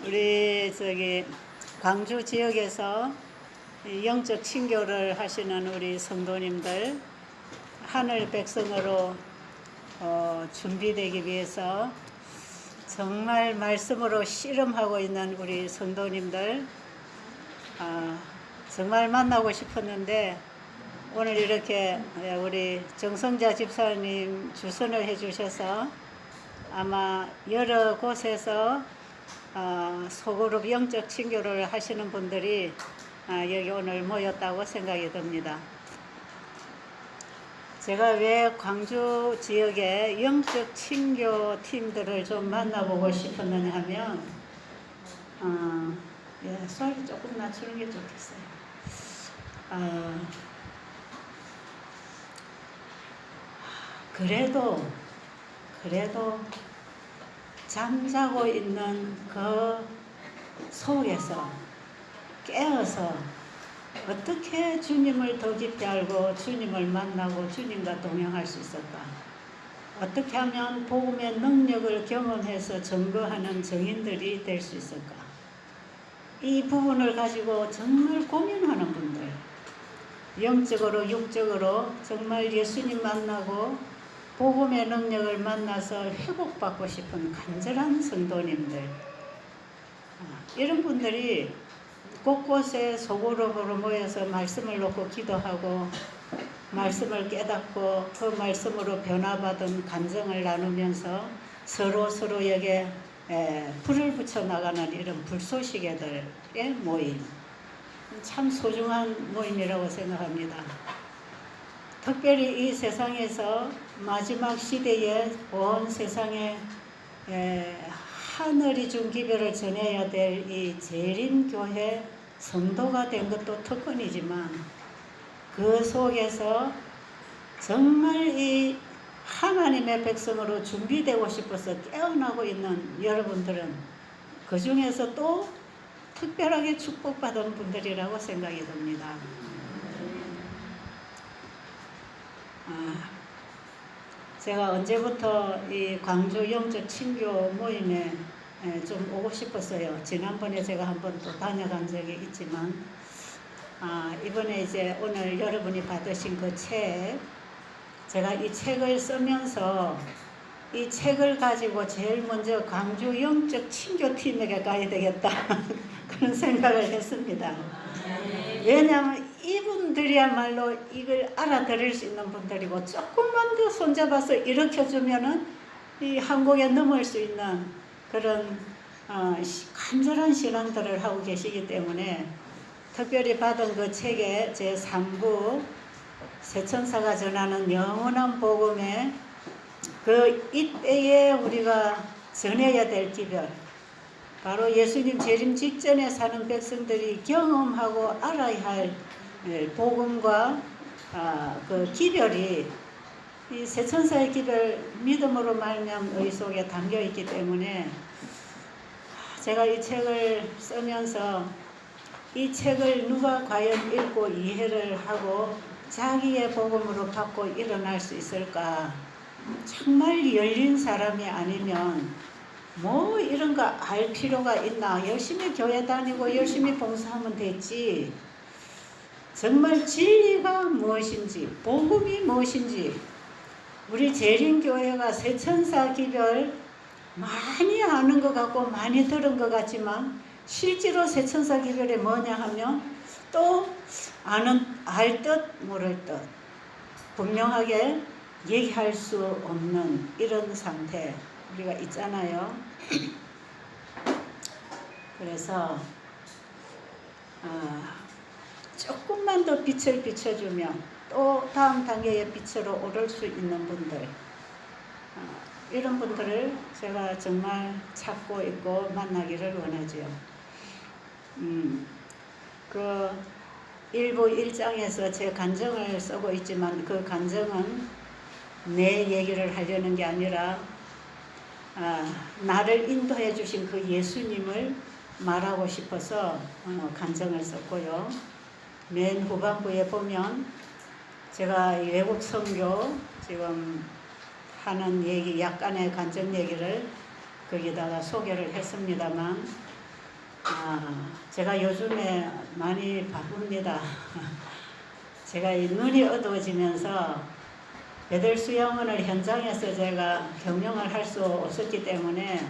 우리 광주 지역에서 영적 친교를 하시는 우리 성도님들 하늘 백성으로 준비되기 위해서 정말 말씀으로 씨름하고 있는 우리 성도님들 정말 만나고 싶었는데 오늘 이렇게 우리 정성자 집사님 주선을 해주셔서 아마 여러 곳에서 소그룹 영적 친교를 하시는 분들이 여기 오늘 모였다고 생각이 듭니다. 제가 왜 광주 지역의 영적 친교 팀들을 좀 만나보고 싶었느냐 하면 소리 조금 낮추는 게 좋겠어요. 그래도 잠자고 있는 그 속에서 깨어서 어떻게 주님을 더 깊이 알고 주님을 만나고 주님과 동행할 수 있을까? 어떻게 하면 복음의 능력을 경험해서 증거하는 증인들이 될 수 있을까? 이 부분을 가지고 정말 고민하는 분들, 영적으로 육적으로 정말 예수님 만나고 복음의 능력을 만나서 회복받고 싶은 간절한 성도님들, 이런 분들이 곳곳에 소그룹으로 모여서 말씀을 놓고 기도하고 말씀을 깨닫고 그 말씀으로 변화받은 감정을 나누면서 서로에게 불을 붙여 나가는 이런 불쏘시개들의 모임, 참 소중한 모임이라고 생각합니다. 특별히 이 세상에서 마지막 시대에 온 세상에 하늘이 준 기별을 전해야 될 이 재림교회 성도가 된 것도 특권이지만 그 속에서 정말 이 하나님의 백성으로 준비되고 싶어서 깨어나고 있는 여러분들은 그 중에서 또 특별하게 축복받은 분들이라고 생각이 듭니다. 제가 언제부터 이 광주 영적 친교 모임에 좀 오고 싶었어요. 지난번에 제가 한번 또 다녀간 적이 있지만 이번에 이제 오늘 여러분이 받으신 그 책, 제가 이 책을 쓰면서 이 책을 가지고 제일 먼저 광주 영적 친교팀에게 가야 되겠다 그런 생각을 했습니다. 왜냐하면 이분들이야말로 이걸 알아들을 수 있는 분들이고 조금만 더 손잡아서 일으켜주면은 이 한국에 넘을 수 있는 그런 간절한 신앙들을 하고 계시기 때문에 특별히 받은 그 책의 제3부 새천사가 전하는 영원한 복음에 그 이때에 우리가 전해야 될 기별, 바로 예수님 재림 직전에 사는 백성들이 경험하고 알아야 할 복음과 그 기별이 이 새천사의 기별 믿음으로 말미암은 의 속에 담겨 있기 때문에 제가 이 책을 쓰면서 이 책을 누가 과연 읽고 이해를 하고 자기의 복음으로 받고 일어날 수 있을까? 정말 열린 사람이 아니면 뭐 이런 거 알 필요가 있나? 열심히 교회 다니고 열심히 봉사하면 됐지. 정말 진리가 무엇인지, 복음이 무엇인지, 우리 재림교회가 새천사 기별 많이 아는 것 같고 많이 들은 것 같지만 실제로 새천사 기별이 뭐냐 하면 또 알 듯 모를 듯 분명하게 얘기할 수 없는 이런 상태 우리가 있잖아요. 그래서 조금만 더 빛을 비춰주면 또 다음 단계의 빛으로 오를 수 있는 분들, 이런 분들을 제가 정말 찾고 있고 만나기를 원하죠. 그 일부 1장에서 제 간증을 쓰고 있지만 그 간증은 내 얘기를 하려는 게 아니라 나를 인도해 주신 그 예수님을 말하고 싶어서 간증을 썼고요. 맨 후반부에 보면 제가 외국 선교 지금 하는 얘기, 약간의 간증 얘기를 거기다가 소개를 했습니다만 제가 요즘에 많이 바쁩니다. 제가 이 눈이 어두워지면서 배들 수영원을 현장에서 제가 경영을 할 수 없었기 때문에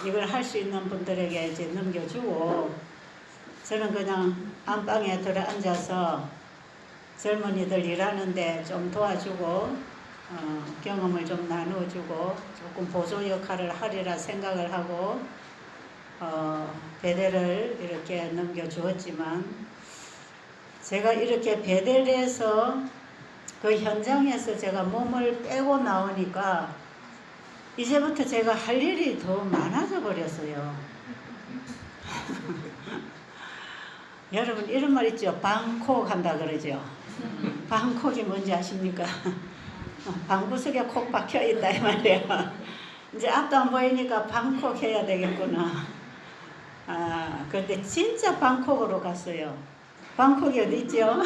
이걸 할 수 있는 분들에게 이제 넘겨주고, 저는 그냥 안방에 들어앉아서 젊은이들 일하는데 좀 도와주고 경험을 좀 나누어주고 조금 보조 역할을 하리라 생각을 하고 베델을 이렇게 넘겨주었지만, 제가 이렇게 베델에서 그 현장에서 제가 몸을 빼고 나오니까 이제부터 제가 할 일이 더 많아져 버렸어요. 여러분 이런 말 있죠? 방콕 한다 그러죠? 방콕이 뭔지 아십니까? 방구석에 콕 박혀 있다 이 말이에요. 이제 앞도 안 보이니까 방콕 해야 되겠구나. 그런데 진짜 방콕으로 갔어요. 방콕이 어디 있죠?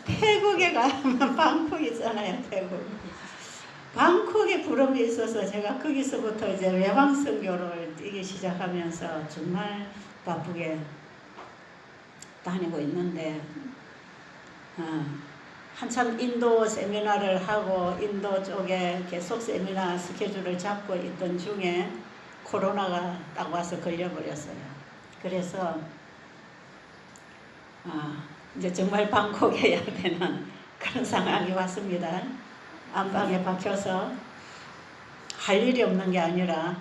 태국에 가면 방콕 있잖아요, 태국. 방콕에 부름이 있어서 제가 거기서부터 이제 외방 선교를 뛰기 시작하면서 정말 바쁘게 다니고 있는데, 한참 인도 세미나를 하고 인도 쪽에 계속 세미나 스케줄을 잡고 있던 중에 코로나가 딱 와서 걸려버렸어요. 그래서 이제 정말 방콕해야 되는 그런 상황이 왔습니다. 안방에 박혀서 할 일이 없는 게 아니라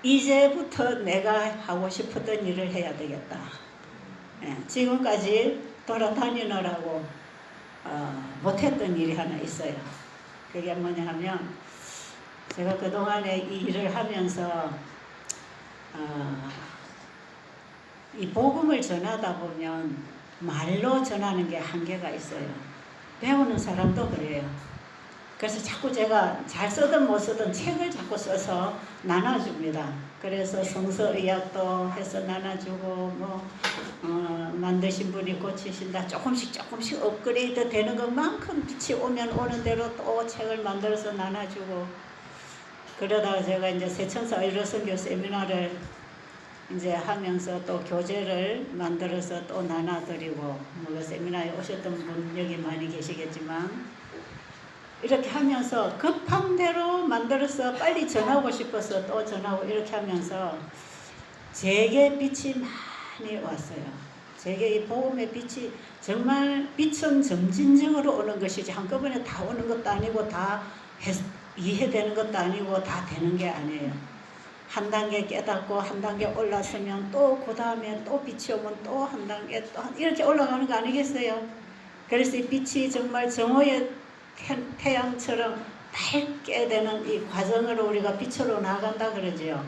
이제부터 내가 하고 싶었던 일을 해야 되겠다. 지금까지 돌아다니느라고 못했던 일이 하나 있어요. 그게 뭐냐 하면, 제가 그동안에 이 일을 하면서 이 복음을 전하다 보면 말로 전하는 게 한계가 있어요. 배우는 사람도 그래요. 그래서 자꾸 제가 잘 쓰든 못 쓰든 책을 자꾸 써서 나눠줍니다. 그래서 성서의학도 해서 나눠주고, 만드신 분이 고치신다, 조금씩 업그레이드 되는 것만큼 빛이 오면 오는 대로 또 책을 만들어서 나눠주고, 그러다가 제가 이제 세천사 의료선교 세미나를 이제 하면서 또 교재를 만들어서 또 나눠드리고, 그 세미나에 오셨던 분 여기 많이 계시겠지만, 이렇게 하면서 급한 대로 만들어서 빨리 전하고 싶어서 또 전하고, 이렇게 하면서 제게 빛이 많이 왔어요. 제게 이 복음의 빛이 정말 빛은 점진적으로 오는 것이지 한꺼번에 다 오는 것도 아니고 다 이해되는 것도 아니고 다 되는 게 아니에요. 한 단계 깨닫고 한 단계 올랐으면 또 그 다음에 또 빛이 오면 또 한 단계 또 이렇게 올라가는 거 아니겠어요? 그래서 이 빛이 정말 정오의 태양처럼 밝게 되는 이 과정으로 우리가 빛으로 나간다 그러죠.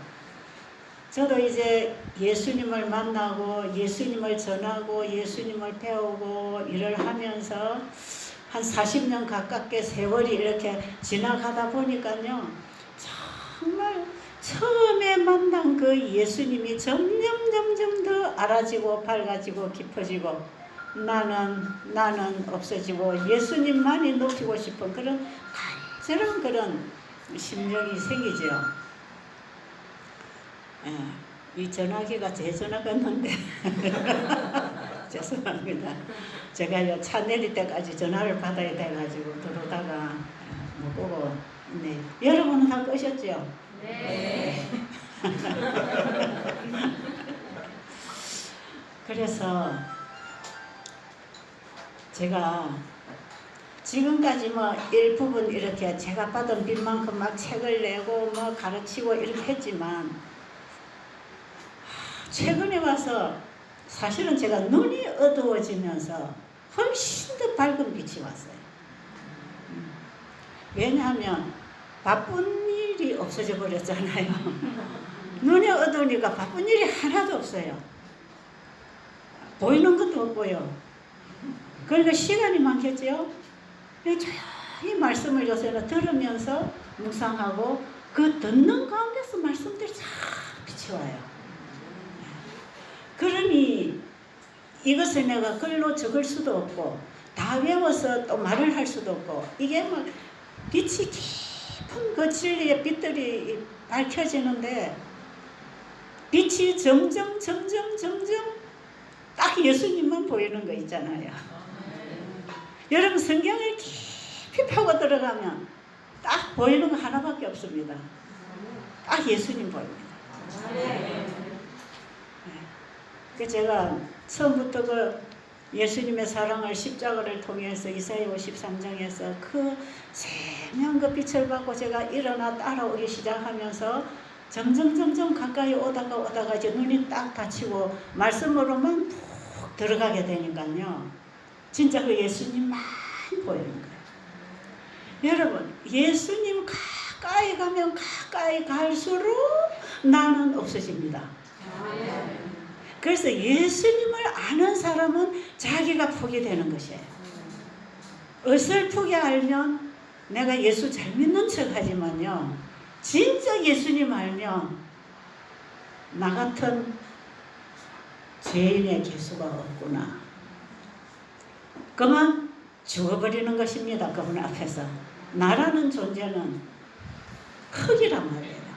저도 이제 예수님을 만나고 예수님을 전하고 예수님을 배우고 일을 하면서 한 40년 가깝게 세월이 이렇게 지나가다 보니까요, 정말 처음에 만난 그 예수님이 점점 더 알아지고 밝아지고 깊어지고, 나는 없어지고 예수님만이 높이고 싶은 그런 간절한 그런 심정이 생기죠. 이 전화기가 제 전화였는데 죄송합니다. 제가 차 내릴 때까지 전화를 받아야 돼가지고 들어오다가 못 보고 있네. 여러분은 다 끄셨죠? 네. 그래서 제가 지금까지 일부분 이렇게 제가 받은 빚만큼 막 책을 내고 가르치고 이렇게 했지만, 최근에 와서 사실은 제가 눈이 어두워지면서 훨씬 더 밝은 빛이 왔어요. 왜냐하면 바쁜 일이 없어져 버렸잖아요. 눈이 어두우니까 바쁜 일이 하나도 없어요. 보이는 것도 없고요. 그러니까 시간이 많겠죠. 조용히 말씀을 요새는 들으면서 묵상하고 그 듣는 가운데서 말씀들이 쫙 빛이 와요. 그러니 이것을 내가 글로 적을 수도 없고 다 외워서 또 말을 할 수도 없고, 이게 빛이 깊은 그 진리의 빛들이 밝혀지는데 빛이 점점 딱 예수님만 보이는 거 있잖아요. 여러분 성경을 깊이 파고 들어가면 딱 보이는 거 하나밖에 없습니다. 딱 예수님 보입니다. 그 제가 처음부터 그 예수님의 사랑을 십자가를 통해서 이사야 53장에서 그 생명 그 빛을 받고 제가 일어나 따라오기 시작하면서 점점 가까이 오다가 이제 눈이 딱 닫히고 말씀으로만 푹 들어가게 되니까요. 진짜 그 예수님만 보이는 거예요. 여러분 예수님 가까이 가면 가까이 갈수록 나는 없어집니다. 그래서 예수님을 아는 사람은 자기가 포기 되는 것이에요. 어설프게 알면 내가 예수 잘 믿는 척 하지만요. 진짜 예수님 알면 나 같은 죄인의 개수가 없구나. 그만 죽어버리는 것입니다. 그분 앞에서. 나라는 존재는 흙이란 말이에요.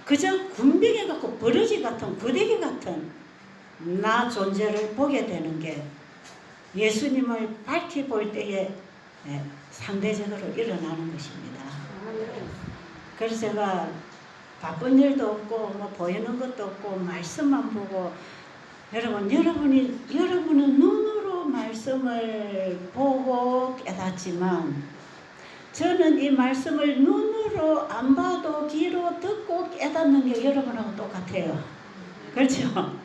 그저 군뱅이 같고 버러지 같은 구데기 같은 나 존재를 보게 되는 게 예수님을 밝히 볼 때에 상대적으로 일어나는 것입니다. 그래서 제가 바쁜 일도 없고 뭐 보이는 것도 없고 말씀만 보고 여러분은 눈으로 말씀을 보고 깨닫지만 저는 이 말씀을 눈으로 안 봐도 귀로 듣고 깨닫는 게 여러분하고 똑같아요. 그렇죠?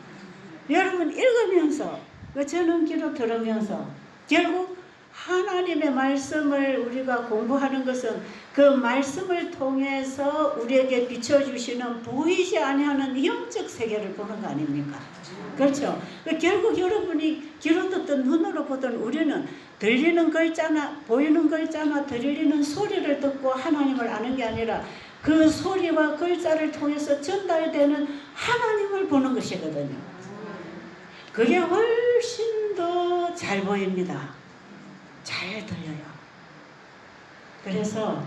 여러분 읽으면서 저는 귀로 들으면서 결국 하나님의 말씀을 우리가 공부하는 것은 그 말씀을 통해서 우리에게 비춰주시는 보이지 아니하는 영적 세계를 보는 거 아닙니까? 그렇죠? 결국 여러분이 귀로 듣든 눈으로 보든 우리는 들리는 글자나 보이는 글자나 들리는 소리를 듣고 하나님을 아는 게 아니라 그 소리와 글자를 통해서 전달되는 하나님을 보는 것이거든요. 그게 훨씬 더 잘 보입니다. 잘 들려요. 그래서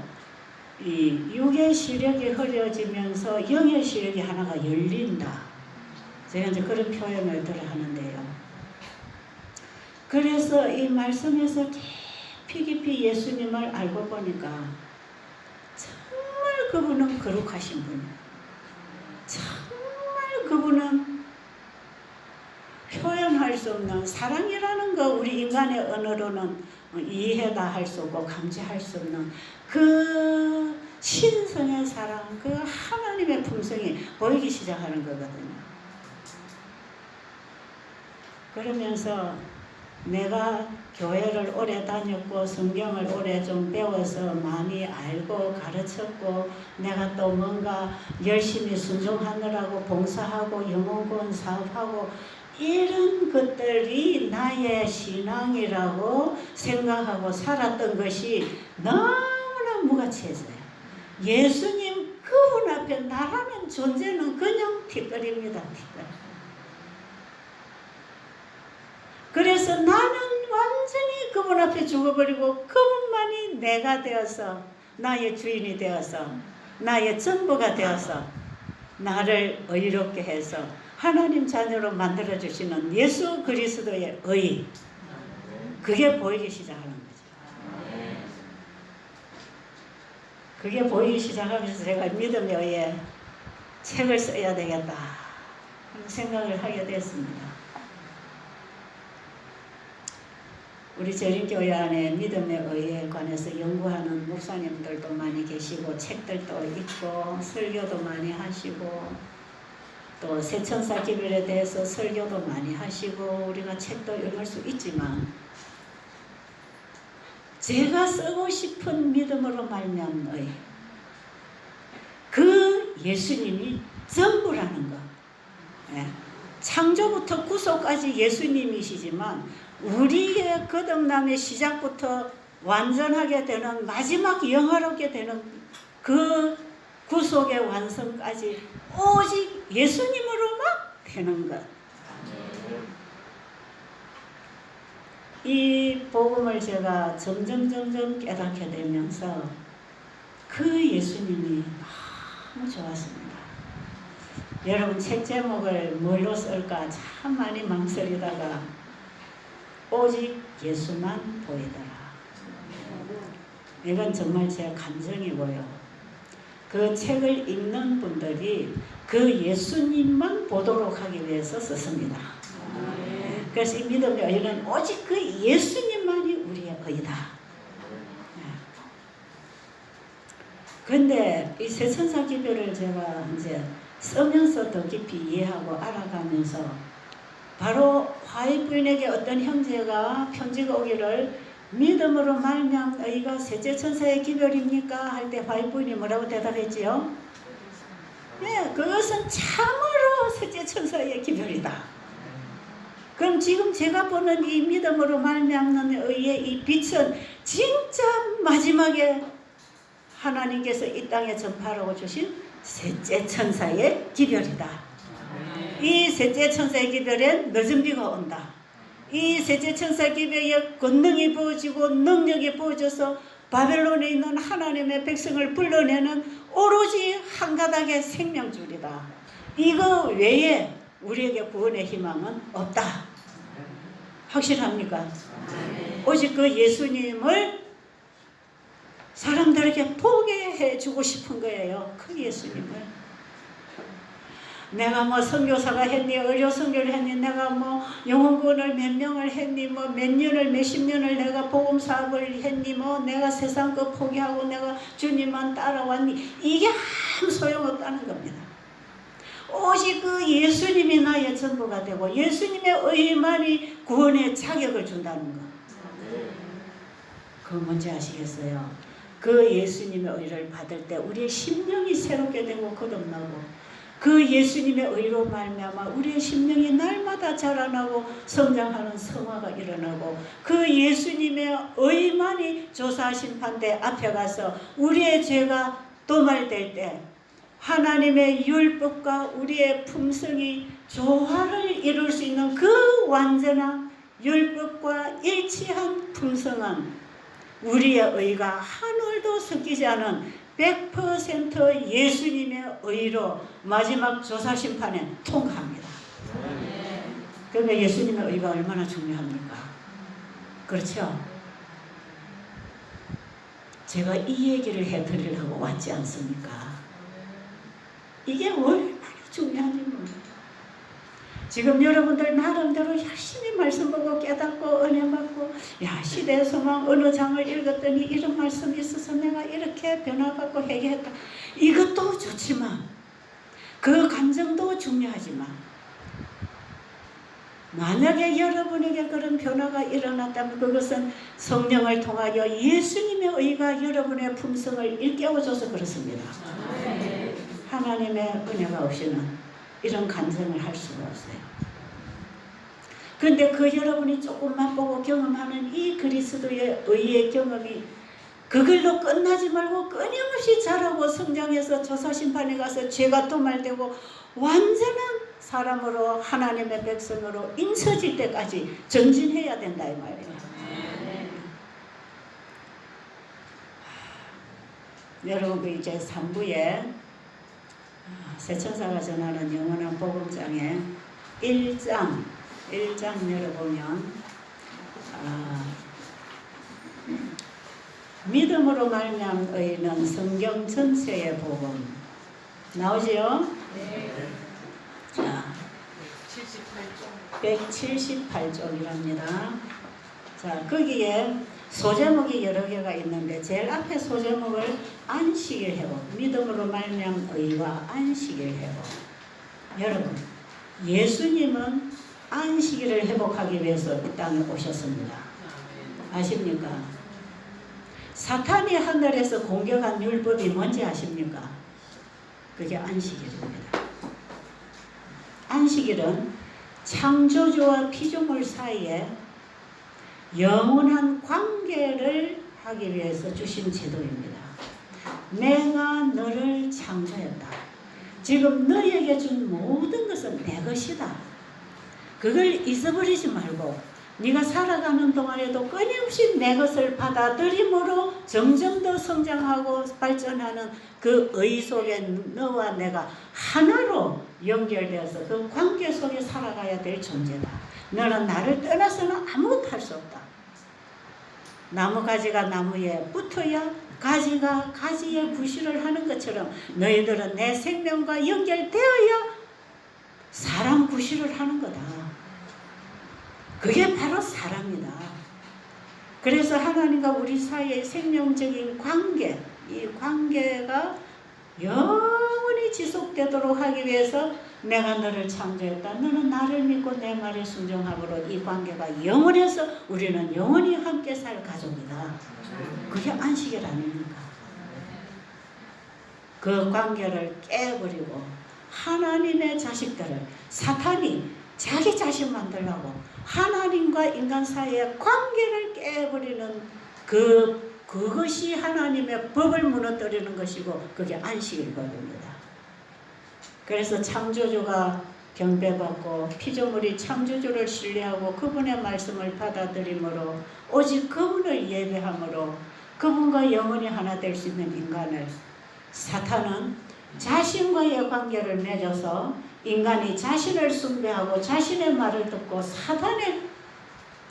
이 육의 시력이 흐려지면서 영의 시력이 하나가 열린다. 제가 이제 그런 표현을 들어 하는데요. 그래서 이 말씀에서 깊이 예수님을 알고 보니까 정말 그분은 거룩하신 분이에요. 정말 그분은 표현할 수 없는 사랑이라는 거 우리 인간의 언어로는 이해다 할 수 없고 감지할 수 없는 그 신성의 사랑, 그 하나님의 품성이 보이기 시작하는 거거든요. 그러면서 내가 교회를 오래 다녔고 성경을 오래 좀 배워서 많이 알고 가르쳤고 내가 또 뭔가 열심히 순종하느라고 봉사하고 영혼구원 사업하고 이런 것들이 나의 신앙이라고 생각하고 살았던 것이 너무나 무가치해져요. 예수님 그분 앞에 나라는 존재는 그냥 티끌입니다. 티끌. 그래서 나는 완전히 그분 앞에 죽어버리고 그분만이 내가 되어서 나의 주인이 되어서 나의 전부가 되어서 나를 의롭게 해서 하나님 자녀로 만들어주시는 예수 그리스도의 의, 그게 보이기 시작하는 거죠. 그게 보이기 시작하면서 제가 믿음에 의해 책을 써야 되겠다 하는 생각을 하게 됐습니다. 우리 재림교회 안에 믿음에 의해 관해서 연구하는 목사님들도 많이 계시고 책들도 있고 설교도 많이 하시고 또 새천사 기별에 대해서 설교도 많이 하시고 우리가 책도 읽을 수 있지만 제가 쓰고 싶은 믿음으로 말미암의 그 예수님이 전부라는 것. 창조부터 구속까지 예수님이시지만 우리의 거듭남의 시작부터 완전하게 되는 마지막 영화롭게 되는 그 구속의 완성까지 오직 예수님으로만 되는 것. 이 복음을 제가 점점 깨닫게 되면서 그 예수님이 너무 좋았습니다. 여러분 책 제목을 뭘로 쓸까 참 많이 망설이다가 오직 예수만 보이더라. 이건 정말 제 감정이고요. 그 책을 읽는 분들이 그 예수님만 보도록 하기 위해서 썼습니다. 그래서 이 믿음의 의는 오직 그 예수님만이 우리의 의다. 근데 이 세천사 기별을 제가 이제 쓰면서 더 깊이 이해하고 알아가면서 바로 화해 부인에게 어떤 형제가 편지가 오기를 믿음으로 말미암은 의가 셋째 천사의 기별입니까? 할 때 화해 부인이 뭐라고 대답했지요? 네, 그것은 참으로 셋째 천사의 기별이다. 그럼 지금 제가 보는 이 믿음으로 말미암는 의의 이 빛은 진짜 마지막에 하나님께서 이 땅에 전파하라고 주신 셋째 천사의 기별이다. 이 셋째 천사의 기별엔 늦은 비가 온다. 이 셋째 천사의 기별에 권능이 부어지고 능력이 부어져서 바벨론에 있는 하나님의 백성을 불러내는 오로지 한 가닥의 생명줄이다. 이거 외에 우리에게 구원의 희망은 없다. 확실합니까? 오직 그 예수님을 사람들에게 보게 해주고 싶은 거예요. 그 예수님을. 내가 뭐 선교사가 했니, 의료 선교를 했니, 내가 뭐 영혼구원을 몇 명을 했니, 뭐 몇 년을 몇십 년을 내가 복음 사업을 했니, 뭐 내가 세상 거 포기하고 내가 주님만 따라왔니, 이게 아무 소용없다는 겁니다. 오직 그 예수님이 나의 전부가 되고 예수님의 의만이 구원의 자격을 준다는 거. 그거 뭔지 아시겠어요? 그 예수님의 의를 받을 때 우리의 심령이 새롭게 되고 거듭나고 그 예수님의 의로 말미암아 우리의 심령이 날마다 자라나고 성장하는 성화가 일어나고 그 예수님의 의만이 조사심판대 앞에 가서 우리의 죄가 도말될 때 하나님의 율법과 우리의 품성이 조화를 이룰 수 있는 그 완전한 율법과 일치한 품성은 우리의 의가 한 올도 섞이지 않은 100% 예수님의 의로 마지막 조사심판에 통과합니다. 그러니까 예수님의 의가 얼마나 중요합니까? 그렇죠? 제가 이 얘기를 해드리려고 왔지 않습니까? 이게 얼마나 중요한지 모릅니다. 지금 여러분들 나름대로 열심히 말씀 보고 깨닫고 은혜 받고 야 시대의 소망 어느 장을 읽었더니 이런 말씀이 있어서 내가 이렇게 변화받고 회개했다. 이것도 좋지만 그 감정도 중요하지만 만약에 여러분에게 그런 변화가 일어났다면 그것은 성령을 통하여 예수님의 의가 여러분의 품성을 일깨워줘서 그렇습니다. 하나님의 은혜가 없이는 이런 감정을 할 수가 없어요. 그런데 그 여러분이 조금만 보고 경험하는 이 그리스도의 의의 경험이 그걸로 끝나지 말고 끊임없이 자라고 성장해서 조사심판에 가서 죄가 도말되고 완전한 사람으로 하나님의 백성으로 인쳐질 때까지 전진해야 된다 이 말이에요. 여러분 이제 3부에 세천사가 전하는 영원한 복음장에 1장 열어보면 믿음으로 말미암은 의는 성경 전체의 복음 나오지요? 네. 자, 178쪽이랍니다. 자, 거기에 소제목이 여러 개가 있는데 제일 앞에 소제목을 안식일 회복, 믿음으로 말미암은 의와 안식일 회복. 여러분, 예수님은 안식일을 회복하기 위해서 이 땅에 오셨습니다. 아십니까? 사탄이 하늘에서 공격한 율법이 뭔지 아십니까? 그게 안식일입니다. 안식일은 창조주와 피조물 사이에 영원한 관계를 하기 위해서 주신 제도입니다. 내가 너를 창조했다. 지금 너에게 준 모든 것은 내 것이다. 그걸 잊어버리지 말고 네가 살아가는 동안에도 끊임없이 내 것을 받아들임으로 점점 더 성장하고 발전하는 그 의 속에 너와 내가 하나로 연결되어서 그 관계 속에 살아가야 될 존재다. 너는 나를 떠나서는 아무것도 할 수 없다. 나무가지가 나무에 붙어야 가지가 가지에 구실을 하는 것처럼 너희들은 내 생명과 연결되어야 사람 구실을 하는 거다. 그게 바로 사랑이다. 그래서 하나님과 우리 사이의 생명적인 관계, 이 관계가 영원히 지속되도록 하기 위해서 내가 너를 창조했다. 너는 나를 믿고 내 말에 순종함으로 이 관계가 영원해서 우리는 영원히 함께 살 가족이다. 그게 안식일 아닙니까? 그 관계를 깨버리고 하나님의 자식들을 사탄이 자기 자신 만들려고 하나님과 인간 사이의 관계를 깨버리는 그것이 하나님의 법을 무너뜨리는 것이고 그게 안식일 법입니다. 그래서 창조주가 경배받고 피조물이 창조주를 신뢰하고 그분의 말씀을 받아들임으로 오직 그분을 예배함으로 그분과 영원히 하나 될 수 있는 인간을 사탄은 자신과의 관계를 맺어서 인간이 자신을 숭배하고 자신의 말을 듣고 사탄의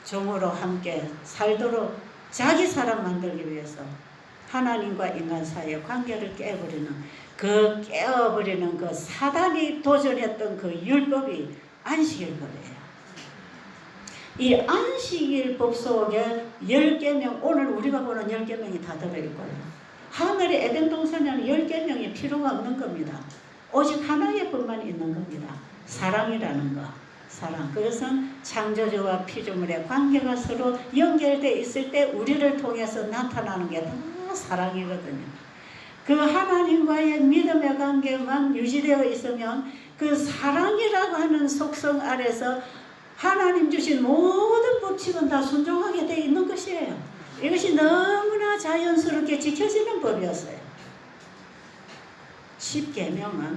종으로 함께 살도록 자기 사람 만들기 위해서 하나님과 인간 사이의 관계를 깨어버리는 그 사단이 도전했던 그 율법이 안식일법이에요. 이 안식일법 속에 10계명, 오늘 우리가 보는 10계명이 다 들어있고요. 하늘의 에덴 동산에는 10계명이 필요가 없는 겁니다. 오직 하나의 법만 있는 겁니다. 사랑이라는 거. 사랑. 그것은 창조주와 피조물의 관계가 서로 연결되어 있을 때 우리를 통해서 나타나는 게 다 사랑이거든요. 그 하나님과의 믿음의 관계만 유지되어 있으면 그 사랑이라고 하는 속성 아래서 하나님 주신 모든 법칙은 다 순종하게 되어 있는 것이에요. 이것이 너무나 자연스럽게 지켜지는 법이었어요. 10계명은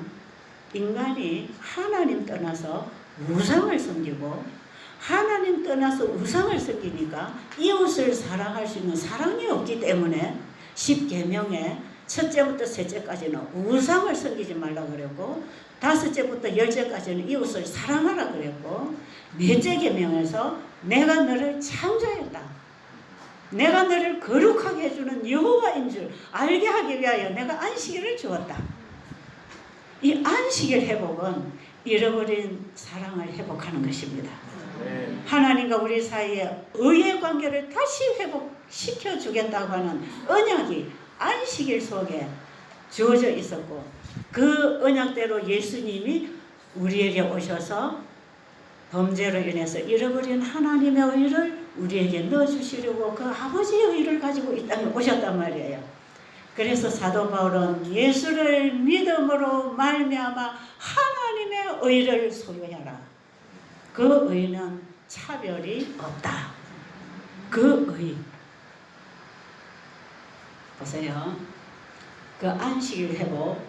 인간이 하나님 떠나서 우상을 섬기고 하나님 떠나서 우상을 섬기니까 이웃을 사랑할 수 있는 사랑이 없기 때문에 10계명에 첫째부터 셋째까지는 우상을 섬기지 말라 그랬고 다섯째부터 열째까지는 이웃을 사랑하라 그랬고 넷째 계명에서 내가 너를 창조했다. 내가 너를 거룩하게 해주는 여호와인 줄 알게 하기 위하여 내가 안식일을 주었다. 이 안식일 회복은 잃어버린 사랑을 회복하는 것입니다. 하나님과 우리 사이에 의의 관계를 다시 회복시켜 주겠다고 하는 언약이 안식일 속에 주어져 있었고 그 언약대로 예수님이 우리에게 오셔서 범죄로 인해서 잃어버린 하나님의 의를 우리에게 넣어주시려고 그 아버지의 의를 가지고 이 땅에 오셨단 말이에요. 그래서 사도 바울은 예수를 믿음으로 말미암아 하나님의 의를 소유하라. 그 의는 차별이 없다. 그 의. 보세요. 그 안식일 회복,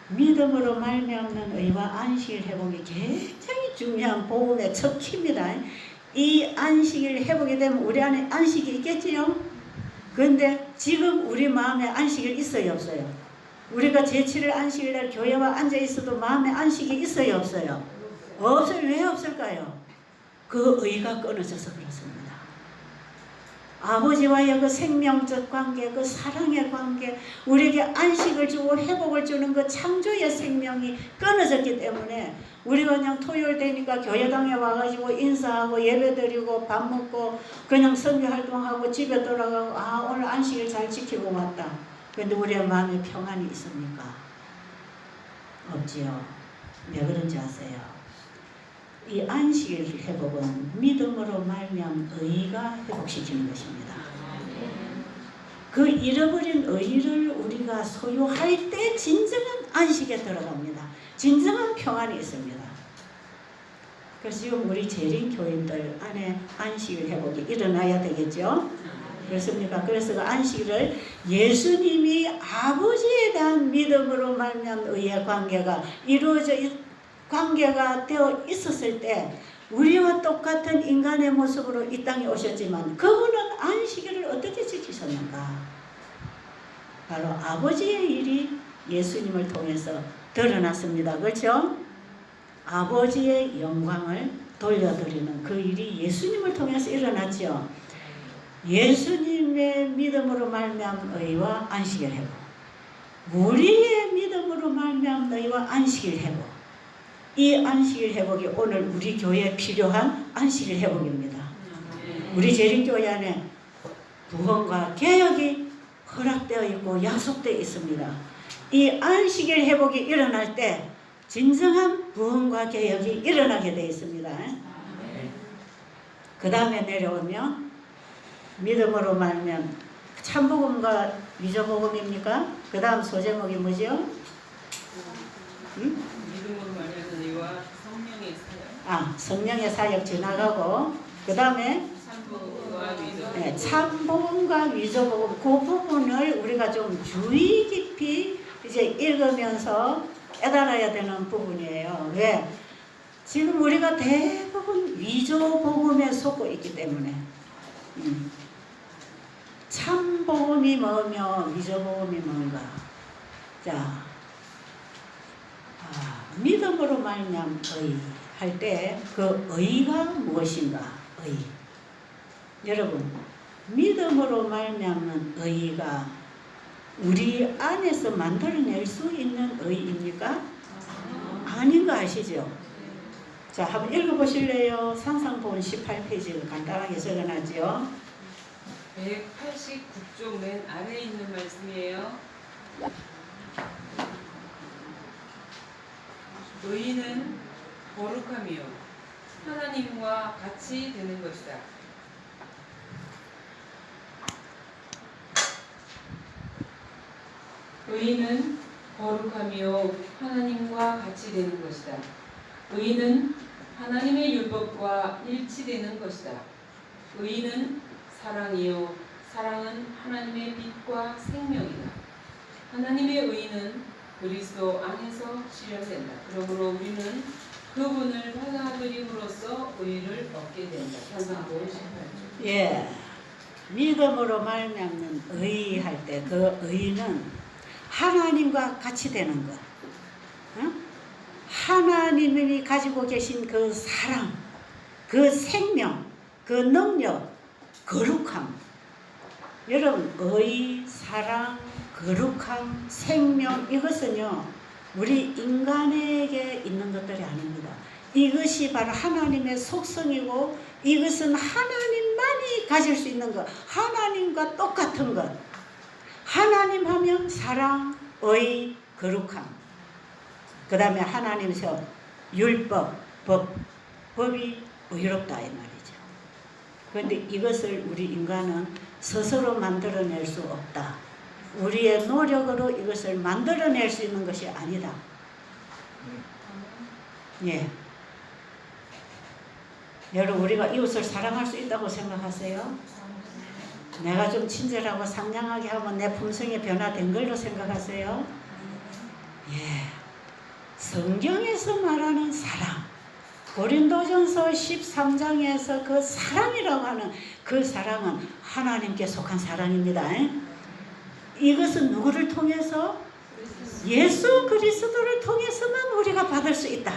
믿음으로 말미암는 의와 안식일 회복이 굉장히 중요한 복음의 첫 키입니다. 이 안식일 회복이 되면 우리 안에 안식이 있겠지요? 그런데 지금 우리 마음에 안식이 있어요, 없어요? 우리가 제7일 안식일날 교회와 앉아 있어도 마음에 안식이 있어요, 없어요? 없어요. 왜 없을까요? 그 의가 끊어져서 그렇습니다. 아버지와의 그 생명적 관계, 그 사랑의 관계, 우리에게 안식을 주고 회복을 주는 그 창조의 생명이 끊어졌기 때문에 우리가 그냥 토요일 되니까 교회당에 와가지고 인사하고 예배드리고 밥 먹고 그냥 선교활동하고 집에 돌아가고 아 오늘 안식일 잘 지키고 왔다. 그런데 우리의 마음에 평안이 있습니까? 없지요. 왜 그런지 아세요? 이 안식일 회복은 믿음으로 말미암은 의가 회복시키는 것입니다. 그 잃어버린 의를 우리가 소유할 때 진정한 안식에 들어갑니다. 진정한 평안이 있습니다. 그래서 지금 우리 재림 교인들 안에 안식일 회복이 일어나야 되겠죠? 그렇습니까? 그래서 그 안식일을 예수님이 아버지에 대한 믿음으로 말미암은 의의 관계가 관계가 되어 있었을 때 우리와 똑같은 인간의 모습으로 이 땅에 오셨지만 그분은 안식일을 어떻게 지키셨는가? 바로 아버지의 일이 예수님을 통해서 드러났습니다. 그렇죠? 아버지의 영광을 돌려드리는 그 일이 예수님을 통해서 일어났죠. 예수님의 믿음으로 말미암은 의와 안식일 회복, 우리의 믿음으로 말미암은 의와 안식일 회복, 이 안식일 회복이 오늘 우리 교회에 필요한 안식일 회복입니다. 우리 재림교회 안에 구원과 개혁이 허락되어 있고 약속되어 있습니다. 이 안식일 회복이 일어날 때 진정한 구원과 개혁이 일어나게 되어 있습니다. 그 다음에 내려오면 믿음으로 말면 참복음과 위조복음입니까? 그 다음 소제목이 뭐죠? 믿음으로 말하는 의와 성령의 사역. 성령의 사역 지나가고 그 다음에 참복음과 위조복음. 네, 참복음과 위조복음 그 부분을 우리가 좀 주의 깊이 이제 읽으면서 깨달아야 되는 부분이에요. 왜? 지금 우리가 대부분 위조복음에 속고 있기 때문에 참복음이 뭐며 위조복음이 뭔가. 자, 믿음으로 말미암 의 할 때 그 의가 무엇인가? 의. 여러분, 믿음으로 말미암는 의가 우리 안에서 만들어낼 수 있는 의입니까? 아닌 거 아시죠? 자, 한번 읽어보실래요? 산상본 18페이지를 간단하게 적어놨죠. 189쪽 맨 아래에 있는 말씀이에요. 의인은 거룩함이요 하나님과 같이 되는 것이다. 의인은 거룩함이요 하나님과 같이 되는 것이다. 의인은 하나님의 율법과 일치되는 것이다. 의인은 사랑이요 사랑은 하나님의 빛과 생명이다. 하나님의 의인은 그리스도 안에서 실현된다. 그러므로 우리는 그분을 받아들임으로써 의를 얻게 된다. 산상본 18조. 예, 믿음으로 말미암는 의 할 때 그 의는 하나님과 같이 되는 것. 하나님이 가지고 계신 그 사랑, 그 생명, 그 능력, 거룩함. 여러분, 의, 사랑, 거룩함, 생명 이것은요 우리 인간에게 있는 것들이 아닙니다. 이것이 바로 하나님의 속성이고 이것은 하나님만이 가질 수 있는 것, 하나님과 똑같은 것. 하나님 하면 사랑, 의, 거룩함. 그 다음에 하나님에서 율법, 법이 의롭다 이 말이죠. 그런데 이것을 우리 인간은 스스로 만들어낼 수 없다. 우리의 노력으로 이것을 만들어낼 수 있는 것이 아니다. 예. 여러분, 우리가 이웃을 사랑할 수 있다고 생각하세요? 내가 좀 친절하고 상냥하게 하면 내 품성이 변화된 걸로 생각하세요? 예. 성경에서 말하는 사랑, 고린도전서 13장에서 그 사랑이라고 하는 그 사랑은 하나님께 속한 사랑입니다. 이것은 누구를 통해서? 예수 그리스도를 통해서만 우리가 받을 수 있다.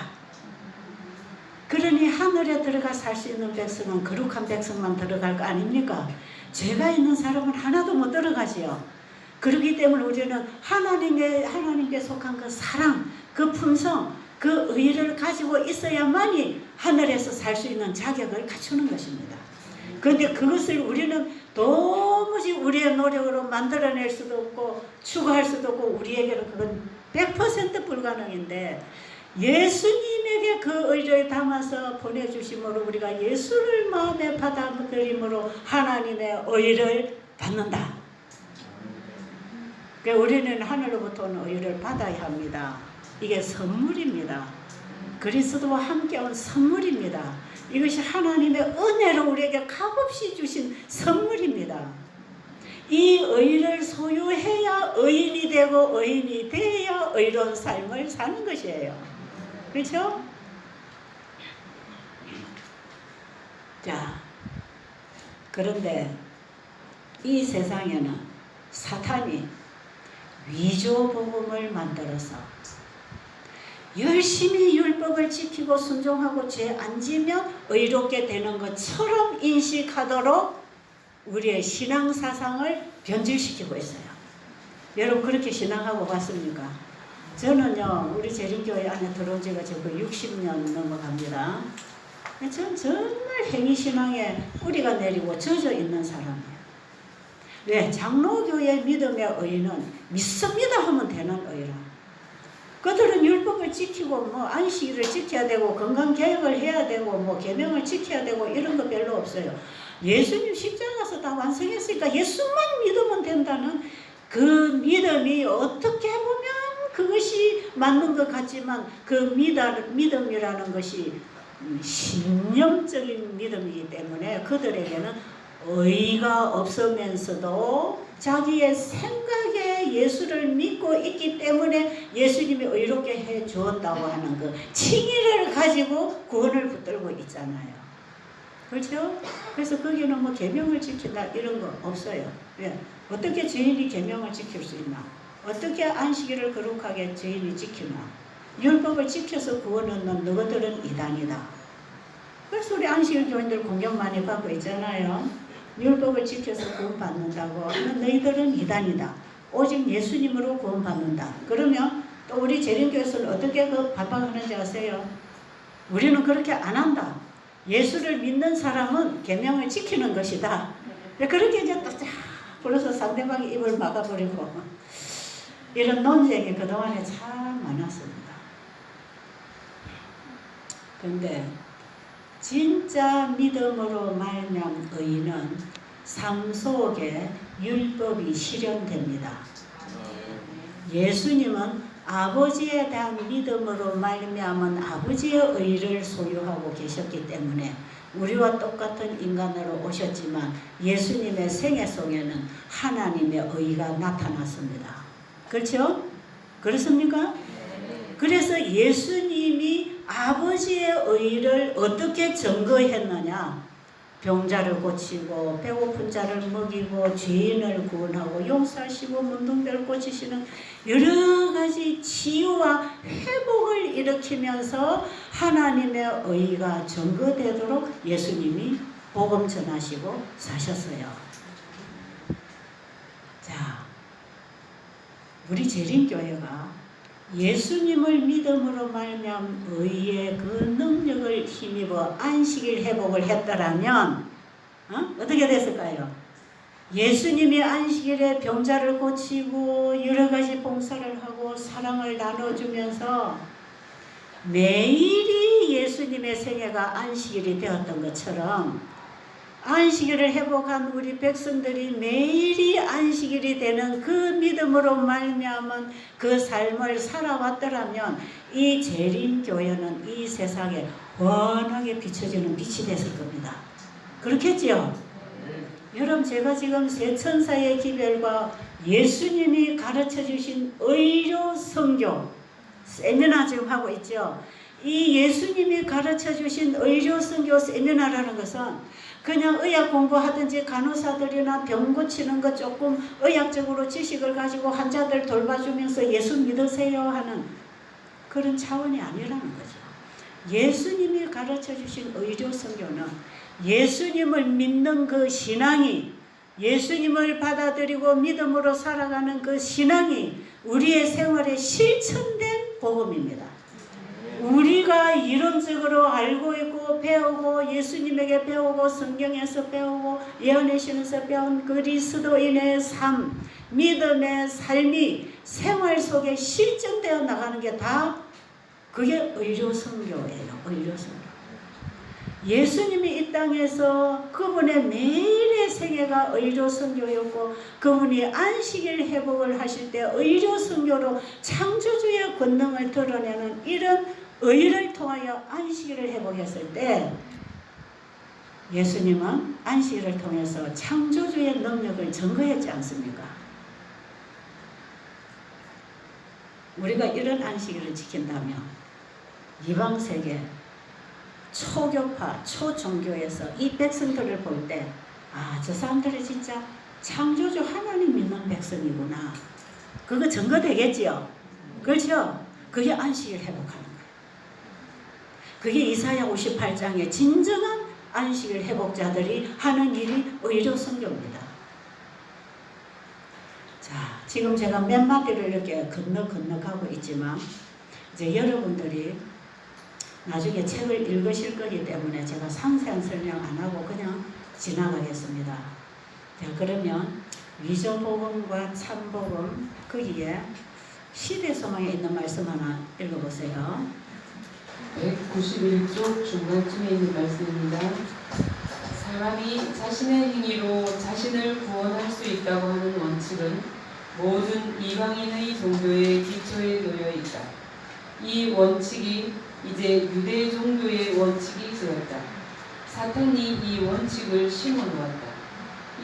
그러니 하늘에 들어가 살 수 있는 백성은 거룩한 백성만 들어갈 거 아닙니까? 죄가 있는 사람은 하나도 못 들어가지요. 그렇기 때문에 우리는 하나님께 속한 그 사랑, 그 품성, 그 의를 가지고 있어야만이 하늘에서 살 수 있는 자격을 갖추는 것입니다. 그런데 그것을 우리는 도무지 우리의 노력으로 만들어낼 수도 없고 추구할 수도 없고 우리에게는 그건 100% 불가능인데 예수님에게 그 의를 담아서 보내주심으로 우리가 예수를 마음에 받아들임으로 하나님의 의를 받는다. 그러니까 우리는 하늘로부터 오는 의를 받아야 합니다. 이게 선물입니다. 그리스도와 함께 온 선물입니다. 이것이 하나님의 은혜로 우리에게 값없이 주신 선물입니다. 이 의를 소유해야 의인이 되고 의인이 되어야 의로운 삶을 사는 것이에요. 그렇죠? 자, 그런데 이 세상에는 사탄이 위조 복음을 만들어서 열심히 율법을 지키고 순종하고 죄 안 지면 의롭게 되는 것처럼 인식하도록 우리의 신앙 사상을 변질시키고 있어요. 여러분 그렇게 신앙하고 봤습니까? 저는요 우리 재림교회 안에 들어온 지가 지금 60년 넘어갑니다. 전 정말 행위신앙에 뿌리가 내리고 젖어 있는 사람이에요. 왜? 장로교의 믿음의 의는 믿습니다 하면 되는 의라. 그들은 율법을 지키고 뭐 안식일을 지켜야 되고 건강개혁을 해야 되고 뭐 계명을 지켜야 되고 이런 거 별로 없어요. 예수님 십자가에서 다 완성했으니까 예수만 믿으면 된다는 그 믿음이 어떻게 보면 그것이 맞는 것 같지만 그 믿음이라는 것이 신념적인 믿음이기 때문에 그들에게는 의의가 없으면서도 자기의 생각에 예수를 믿고 있기 때문에 예수님이 의롭게 해 주었다고 하는 그 칭의를 가지고 구원을 붙들고 있잖아요. 그렇죠? 그래서 거기는 뭐 계명을 지킨다 이런 거 없어요. 왜? 어떻게 죄인이 계명을 지킬 수 있나? 어떻게 안식일을 거룩하게 죄인이 지키나? 율법을 지켜서 구원 얻는 너희들은 이단이다. 그래서 우리 안식일 교인들 공격 많이 받고 있잖아요. 율법을 지켜서 구원 받는다고 하는 너희들은 이단이다. 오직 예수님으로 구원 받는다. 그러면 또 우리 재림교회에서는 어떻게 그 반박하는지 아세요? 우리는 그렇게 안 한다. 예수를 믿는 사람은 계명을 지키는 것이다. 그렇게 이제 또 불러서 상대방의 입을 막아버리고 이런 논쟁이 그동안에 참 많았습니다. 그런데 진짜 믿음으로 말미암은 의인은 삶 속에 율법이 실현됩니다. 예수님은 아버지에 대한 믿음으로 말미암은 아버지의 의를 소유하고 계셨기 때문에 우리와 똑같은 인간으로 오셨지만 예수님의 생애 속에는 하나님의 의가 나타났습니다. 그렇죠? 그렇습니까? 그래서 예수님이 아버지의 의를 어떻게 증거했느냐? 병자를 고치고 배고픈 자를 먹이고 죄인을 구원하고 용서하시고 문둥병을 고치시는 여러 가지 치유와 회복을 일으키면서 하나님의 의가 증거되도록 예수님이 복음 전하시고 사셨어요. 자, 우리 재림교회가 예수님을 믿음으로 말미암은 의의 그 능력을 힘입어 안식일 회복을 했더라면 어떻게 됐을까요? 예수님이 안식일에 병자를 고치고 여러 가지 봉사를 하고 사랑을 나눠주면서 매일이 예수님의 생애가 안식일이 되었던 것처럼 안식일을 회복한 우리 백성들이 매일이 안식일이 되는 그 믿음으로 말미암은 그 삶을 살아왔더라면 이 재림교회는 이 세상에 환하게 비춰지는 빛이 됐을 겁니다. 그렇겠지요? 여러분 제가 지금 세 천사의 기별과 예수님이 가르쳐주신 의료 선교 세미나 지금 하고 있죠. 이 예수님이 가르쳐주신 의료 선교 세미나라는 것은 그냥 의학 공부하든지 간호사들이나 병 고치는 거 조금 의학적으로 지식을 가지고 환자들 돌봐주면서 예수 믿으세요 하는 그런 차원이 아니라는 거죠. 예수님이 가르쳐주신 의료 선교는 예수님을 믿는 그 신앙이 예수님을 받아들이고 믿음으로 살아가는 그 신앙이 우리의 생활에 실천된 복음입니다. 우리가 이론적으로 알고 있고 배우고 예수님에게 배우고 성경에서 배우고 예언의 신에서 배운 그리스도인의 삶, 믿음의 삶이 생활 속에 실천되어 나가는 게 다 그게 의료 선교예요. 의료 선교. 예수님이 이 땅에서 그분의 매일의 생애가 의료 선교였고 그분이 안식일 회복을 하실 때 의료 선교로 창조주의 권능을 드러내는 이런 의를 통하여 안식일을 회복했을 때 예수님은 안식일을 통해서 창조주의 능력을 증거했지 않습니까? 우리가 이런 안식일을 지킨다면 이방세계 초교파, 초종교에서 이 백성들을 볼 때 저 사람들이 진짜 창조주 하나님 믿는 백성이구나. 그거 증거되겠지요? 그렇죠? 그게 안식일 회복하는 거예요. 그게 이사야 58장에 진정한 안식일 회복자들이 하는 일이 의로 성경입니다. 자, 지금 제가 몇 마디를 이렇게 건너가고 있지만 이제 여러분들이 나중에 책을 읽으실 거기 때문에 제가 상세한 설명 안 하고 그냥 지나가겠습니다. 자, 그러면 위조복음과 참복음 거기에 시대소망에 있는 말씀 하나 읽어보세요. 191쪽 중간쯤에 있는 말씀입니다. 사람이 자신의 행위로 자신을 구원할 수 있다고 하는 원칙은 모든 이방인의 종교의 기초에 놓여 있다. 이 원칙이 이제 유대 종교의 원칙이 되었다. 사탄이 이 원칙을 심어놓았다.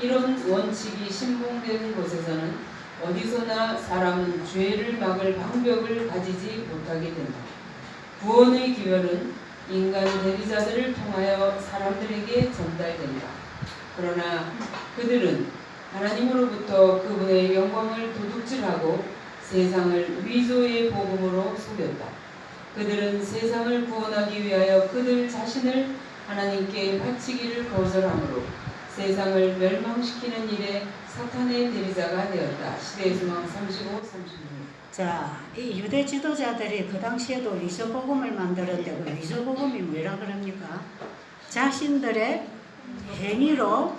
이런 원칙이 신봉되는 곳에서는 어디서나 사람은 죄를 막을 방법을 가지지 못하게 된다. 구원의 기별은 인간 대리자들을 통하여 사람들에게 전달된다. 그러나 그들은 하나님으로부터 그분의 영광을 도둑질하고 세상을 위조의 복음으로 속였다. 그들은 세상을 구원하기 위하여 그들 자신을 하나님께 바치기를 거절하므로 세상을 멸망시키는 일에 사탄의 대리자가 되었다. 시대의 소망 35, 36. 자, 이 유대 지도자들이 그 당시에도 위조복음을 만들었는데 그 위조복음이 뭐라 그럽니까? 자신들의 행위로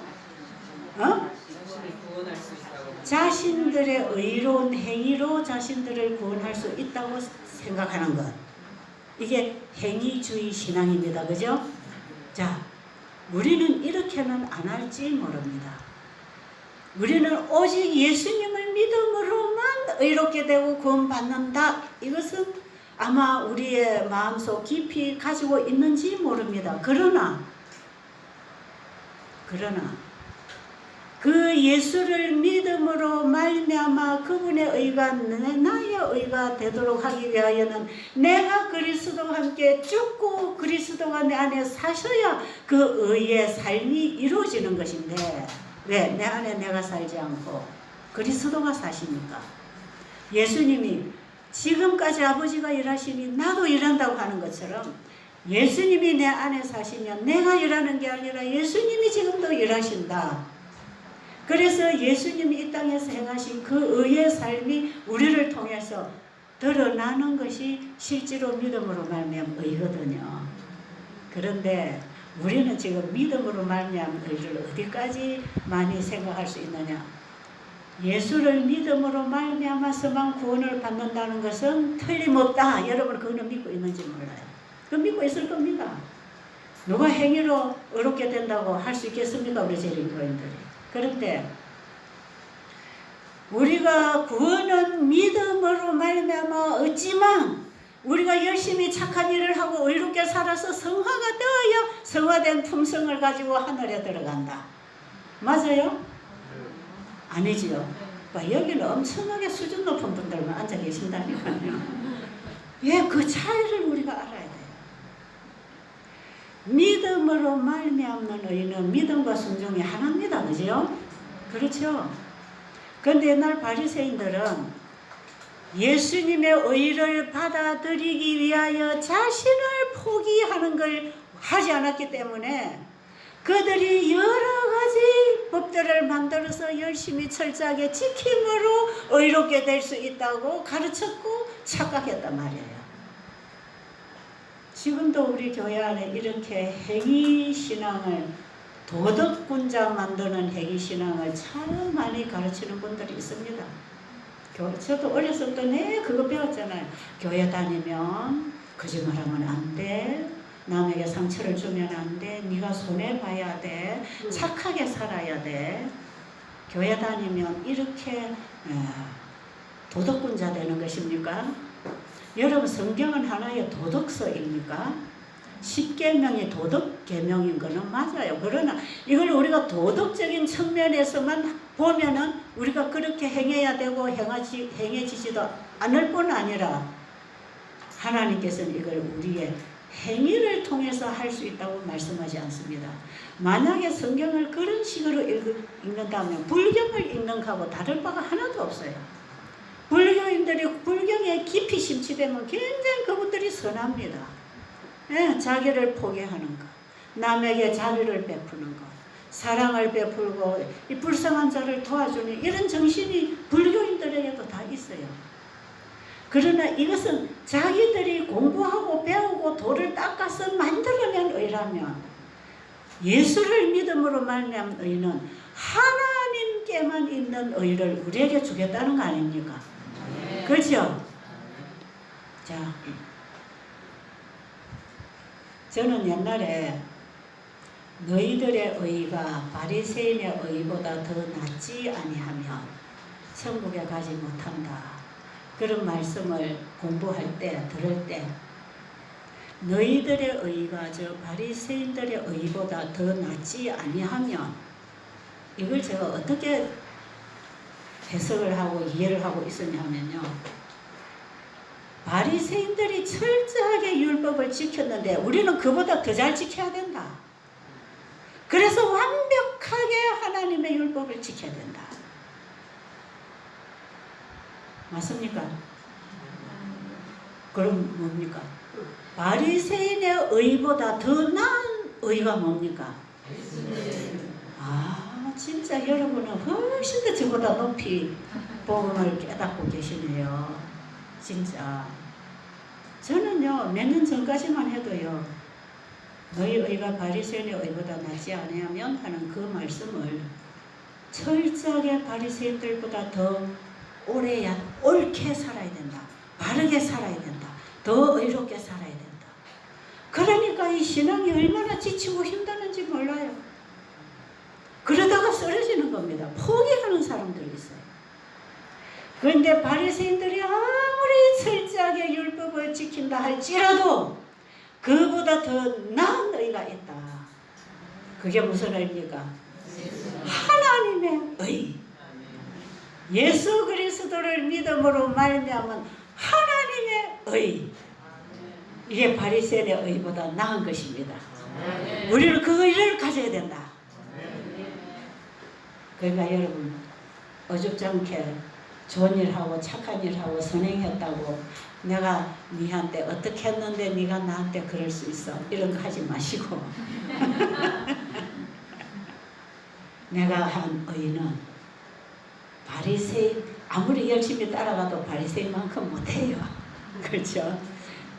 자신을 구원할 수 있다고. 자신들의 의로운 행위로 자신들을 구원할 수 있다고 생각하는 것. 이게 행위주의 신앙입니다. 그죠? 자, 우리는 이렇게는 안 할지 모릅니다. 우리는 오직 예수님을 믿음으로만 의롭게 되고 구원받는다. 이것은 아마 우리의 마음속 깊이 가지고 있는지 모릅니다. 그러나 그 예수를 믿음으로 말미암아 그분의 의가 나의 의가 되도록 하기 위하여는 내가 그리스도와 함께 죽고 그리스도가 내 안에 사셔야 그 의의 삶이 이루어지는 것인데 왜? 내 안에 내가 살지 않고 그리스도가 사시니까. 예수님이 지금까지 아버지가 일하시니 나도 일한다고 하는 것처럼 예수님이 내 안에 사시면 내가 일하는 게 아니라 예수님이 지금도 일하신다. 그래서 예수님이 이 땅에서 행하신 그 의의 삶이 우리를 통해서 드러나는 것이 실제로 믿음으로 말미암은 의거든요. 그런데 우리는 지금 믿음으로 말미암은 의를 어디까지 많이 생각할 수 있느냐? 예수를 믿음으로 말미암아서만 구원을 받는다는 것은 틀림없다. 여러분 그거는 믿고 있는지 몰라요. 그거 믿고 있을 겁니다. 누가 행위로 의롭게 된다고 할 수 있겠습니까? 우리 재림교인들이. 그런데 우리가 구원은 믿음으로 말미암아 얻지만 우리가 열심히 착한 일을 하고 의롭게 살아서 성화가 되어야 성화된 품성을 가지고 하늘에 들어간다. 맞아요? 아니지요. 여기는 엄청나게 수준 높은 분들만 앉아 계신다니까요. 왜 그 차이를 우리가 알아야 돼요. 믿음으로 말미암는 의는 믿음과 순종이 하나입니다. 그죠? 그렇죠? 그런데 옛날 바리새인들은 예수님의 의를 받아들이기 위하여 자신을 포기하는 걸 하지 않았기 때문에 그들이 여러 가지 법들을 만들어서 열심히 철저하게 지킴으로 의롭게 될 수 있다고 가르쳤고 착각했단 말이에요. 지금도 우리 교회 안에 이렇게 행위신앙을 도덕군자 만드는 행위신앙을 참 많이 가르치는 분들이 있습니다. 저도 어렸을 때 그거 배웠잖아요. 교회 다니면 거짓말하면 안 돼. 남에게 상처를 주면 안 돼. 네가 손해봐야 돼. 착하게 살아야 돼. 교회 다니면 이렇게 도덕군자 되는 것입니까? 여러분 성경은 하나의 도덕서입니까? 10계명이 도덕계명인 거는 맞아요. 그러나 이걸 우리가 도덕적인 측면에서만 보면은 우리가 그렇게 행해야 되고 행해지지도 않을 뿐 아니라 하나님께서는 이걸 우리의 행위를 통해서 할 수 있다고 말씀하지 않습니다. 만약에 성경을 그런 식으로 읽는다면 불경을 읽는 거하고 다를 바가 하나도 없어요. 불교인들이 불경에 깊이 심취되면 굉장히 그분들이 선합니다. 예, 자기를 포기하는 것, 남에게 자비를 베푸는 것, 사랑을 베풀고 이 불쌍한 자를 도와주는 이런 정신이 불교인들에게도 다 있어요. 그러나 이것은 자기들이 공부하고 배우고 돌을 닦아서 만들어낸 의라면, 예수를 믿음으로 말미암은 의는 하나님께만 있는 의를 우리에게 주겠다는 거 아닙니까? 그렇죠? 자, 저는 옛날에 너희들의 의가 바리새인의 의보다 더 낫지 아니하면 천국에 가지 못한다, 그런 말씀을 공부할 때, 들을 때, 너희들의 의가 저 바리새인들의 의보다 더 낫지 아니하면, 이걸 제가 어떻게 해석을 하고 이해를 하고 있었냐면요, 바리새인들이 철저하게 율법을 지켰는데 우리는 그보다 더 잘 지켜야 된다. 그래서 완벽하게 하나님의 율법을 지켜야 된다. 맞습니까? 그럼 뭡니까? 바리새인의 의보다 더 나은 의가 뭡니까? 아, 진짜 여러분은 훨씬 더 저보다 높이 복음을 깨닫고 계시네요. 진짜. 저는요, 몇 년 전까지만 해도요, 너희 의가 바리새인의 의보다 낫지 아니하면 하는 그 말씀을 철저하게 바리새인들보다 더 오래야 옳게 살아야 된다, 바르게 살아야 된다, 더 의롭게 살아야 된다. 그러니까 이 신앙이 얼마나 지치고 힘드는지 몰라요. 그러다가 쓰러지는 겁니다. 포기하는 사람들이 있어요. 그런데 바리새인들이 아무리 철저하게 율법을 지킨다 할지라도 그보다 더 나은 의가 있다. 그게 무슨 의입니까? 하나님의 의. 예수 그리스도를 믿음으로 말미암은 하나님의 의. 이게 바리새인의 의보다 나은 것입니다. 우리는 그 의를 가져야 된다. 그러니까 여러분, 어줍잖게 좋은 일하고 착한 일하고 선행했다고 내가 니한테 어떻게 했는데 니가 나한테 그럴 수 있어, 이런 거 하지 마시고 내가 한 의는 바리새인, 아무리 열심히 따라가도 바리새인만큼 못해요. 그렇죠?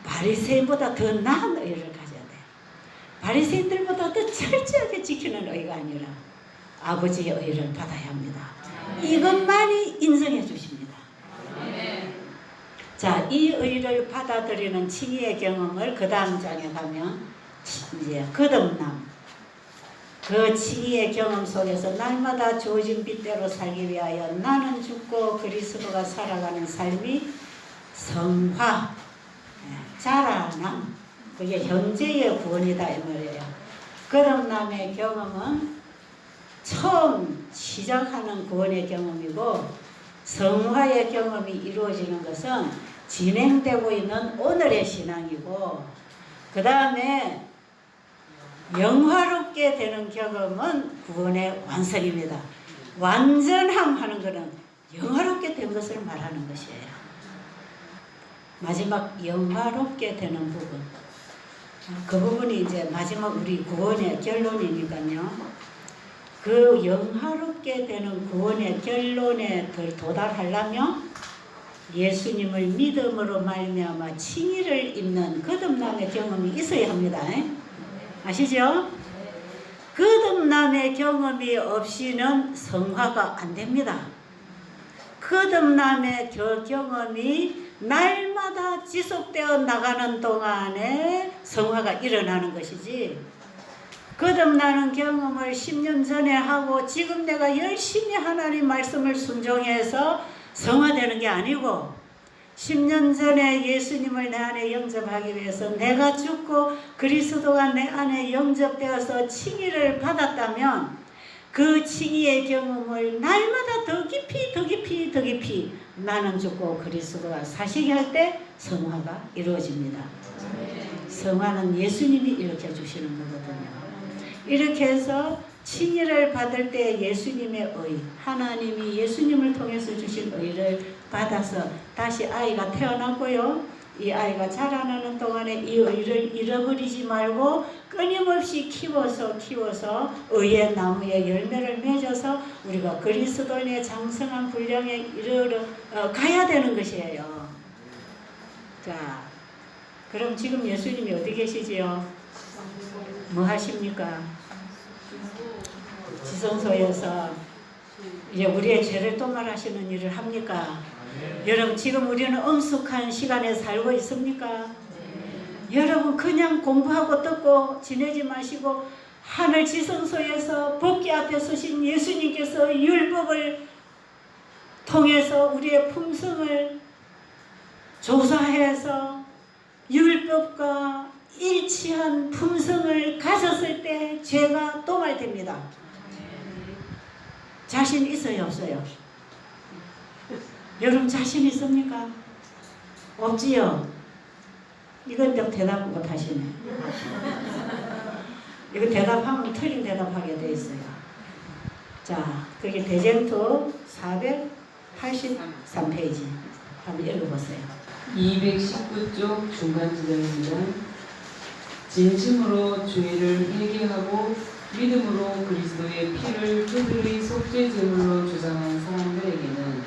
바리새인보다 더 나은 의를 가져야 돼. 바리새인들보다 더 철저하게 지키는 의가 아니라 아버지의 의를 받아야 합니다. 이것만이 인정해 주십니다. 자, 이 의를 받아들이는 칭의의 경험을 그 다음 장에 가면 이제 거듭남, 그 칭의의 경험 속에서 날마다 주어진 빛대로 살기 위하여 나는 죽고 그리스도가 살아가는 삶이 성화, 자라남, 그게 현재의 구원이다 이 말이에요. 거듭남의 경험은 처음 시작하는 구원의 경험이고, 성화의 경험이 이루어지는 것은 진행되고 있는 오늘의 신앙이고, 그 다음에 영화롭게 되는 경험은 구원의 완성입니다. 완전함 하는 것은 영화롭게 된 것을 말하는 것이에요. 마지막 영화롭게 되는 부분, 그 부분이 이제 마지막 우리 구원의 결론이니까요. 그 영화롭게 되는 구원의 결론에 도달하려면 예수님을 믿음으로 말미암아 칭의를 입는 거듭남의 경험이 있어야 합니다. 아시죠? 거듭남의 경험이 없이는 성화가 안 됩니다. 거듭남의 경험이 날마다 지속되어 나가는 동안에 성화가 일어나는 것이지, 거듭나는 경험을 10년 전에 하고 지금 내가 열심히 하나님 말씀을 순종해서 성화되는 게 아니고, 10년 전에 예수님을 내 안에 영접하기 위해서 내가 죽고 그리스도가 내 안에 영접되어서 칭의를 받았다면 그 칭의의 경험을 날마다 더 깊이 더 깊이 더 깊이 나는 죽고 그리스도가 사시게 할 때 성화가 이루어집니다. 성화는 예수님이 이렇게 주시는 거거든요. 이렇게 해서 칭의를 받을 때 예수님의 의, 하나님이 예수님을 통해서 주신 의를 받아서 다시 아이가 태어났고요. 이 아이가 자라나는 동안에 이 의를 잃어버리지 말고 끊임없이 키워서 의의 나무에 열매를 맺어서 우리가 그리스도인의 장성한 분량에 이르러 가야 되는 것이에요. 자, 그럼 지금 예수님이 어디 계시지요? 뭐 하십니까? 지성소에서 이제 우리의 죄를 도말하시는 일을 합니까? 여러분 지금 우리는 엄숙한 시간에 살고 있습니까? 여러분 그냥 공부하고 듣고 지내지 마시고 하늘 지성소에서 법궤 앞에 서신 예수님께서 율법을 통해서 우리의 품성을 조사해서 율법과 일치한 품성을 가졌을 때 죄가 도말됩니다. 자신 있어요, 없어요? 여러분 자신 있습니까? 없지요? 이건 또 대답 못 하시네. 이거 대답하면 틀린 대답하게 돼 있어요. 자, 그게 대쟁투 483페이지 한번 읽어보세요. 219쪽 중간 지점입니다. 진심으로 죄를 회개하고 믿음으로 그리스도의 피를 그들의 속죄 제물로 주장한 사람들에게는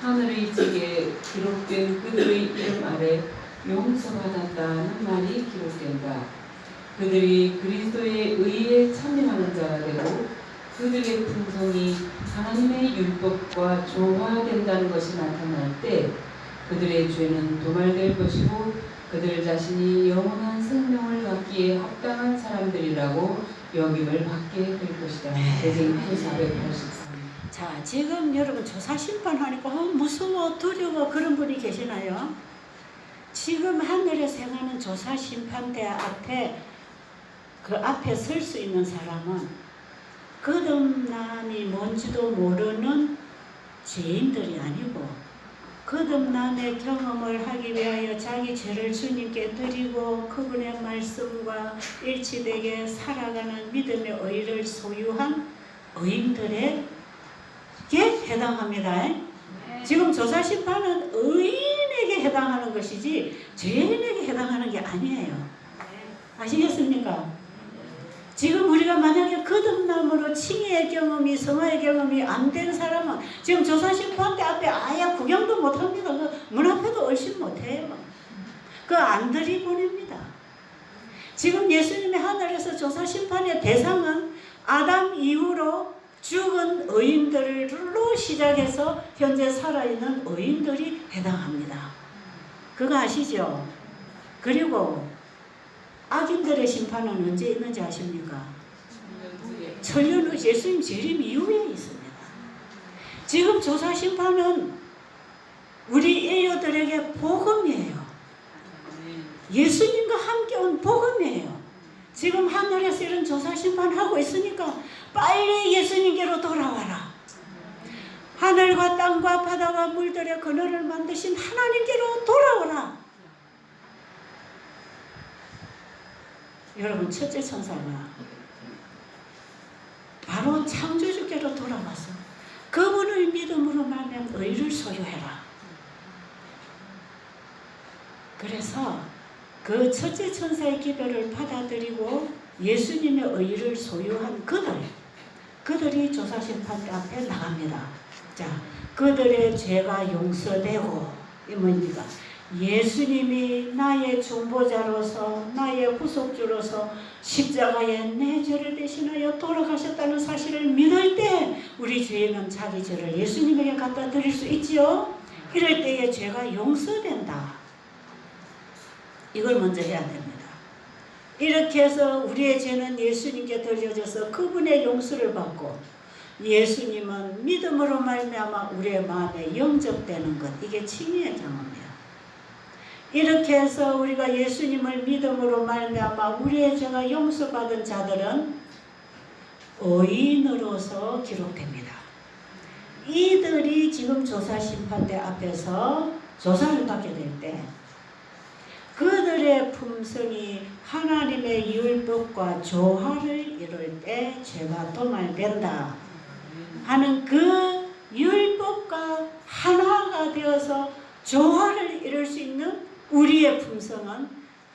하늘의 책에 기록된 그들의 이름 아래 용서받았다는 말이 기록된다. 그들이 그리스도의 의에 참여하는 자가 되고 그들의 품성이 하나님의 율법과 조화된다는 것이 나타날 때 그들의 죄는 도말될 것이고 그들 자신이 영원한 생명을 갖기에 합당한 사람들이라고 여김을 받게 될 것이다. 대쟁투 483. 자, 지금 여러분 조사 심판하니까 무서워 두려워 그런 분이 계시나요? 지금 하늘에서 행하는 조사 심판대 앞에 그 앞에 설 수 있는 사람은 거듭남이 뭔지도 모르는 죄인들이 아니고 거듭남의 경험을 하기 위하여 자기 죄를 주님께 드리고 그분의 말씀과 일치되게 살아가는 믿음의 의를 소유한 의인들에게 해당합니다. 지금 조사 심판은 의인에게 해당하는 것이지 죄인에게 해당하는 게 아니에요. 아시겠습니까? 지금 우리가 만약에 거듭남으로 칭의의 경험이 성화의 경험이 안 된 사람은 지금 조사 심판대 앞에 아예 구경도 못합니다. 문 앞에도 얼씬 못해요. 그 안 들이보냅니다. 지금 예수님의 하늘에서 조사 심판의 대상은 아담 이후로 죽은 의인들로 시작해서 현재 살아있는 의인들이 해당합니다. 그거 아시죠? 그리고 악인들의 심판은 언제 있는지 아십니까? 천년 후 예수님 재림 이후에 있습니다. 지금 조사 심판은 우리 인류들에게 복음이에요. 예수님과 함께 온 복음이에요. 지금 하늘에서 이런 조사 심판하고 있으니까 빨리 예수님께로 돌아와라. 하늘과 땅과 바다와 물들의 그늘을 만드신 하나님께로 돌아오라. 여러분 첫째 천사가 바로 창조주께로 돌아와서 그분을 믿음으로 말하면 의를 소유해라. 그래서 그 첫째 천사의 기별을 받아들이고 예수님의 의를 소유한 그들이 조사심판 앞에 나갑니다. 자, 그들의 죄가 용서되고 이 뭡니까? 예수님이 나의 중보자로서 나의 구속주로서 십자가에 내 죄를 대신하여 돌아가셨다는 사실을 믿을 때 우리 죄인은 자기 죄를 예수님에게 갖다 드릴 수 있지요. 이럴 때에 죄가 용서된다. 이걸 먼저 해야 됩니다. 이렇게 해서 우리의 죄는 예수님께 드려져서 그분의 용서를 받고 예수님은 믿음으로 말미암아 우리의 마음에 영접되는 것, 이게 칭의의 경험이에요. 이렇게 해서 우리가 예수님을 믿음으로 말미암아 우리의 죄가 용서받은 자들은 의인으로서 기록됩니다. 이들이 지금 조사심판대 앞에서 조사를 받게 될 때 그들의 품성이 하나님의 율법과 조화를 이룰 때 죄가 도말된다 하는 그 율법과 하나가 되어서 조화를 이룰 수 있는 우리의 품성은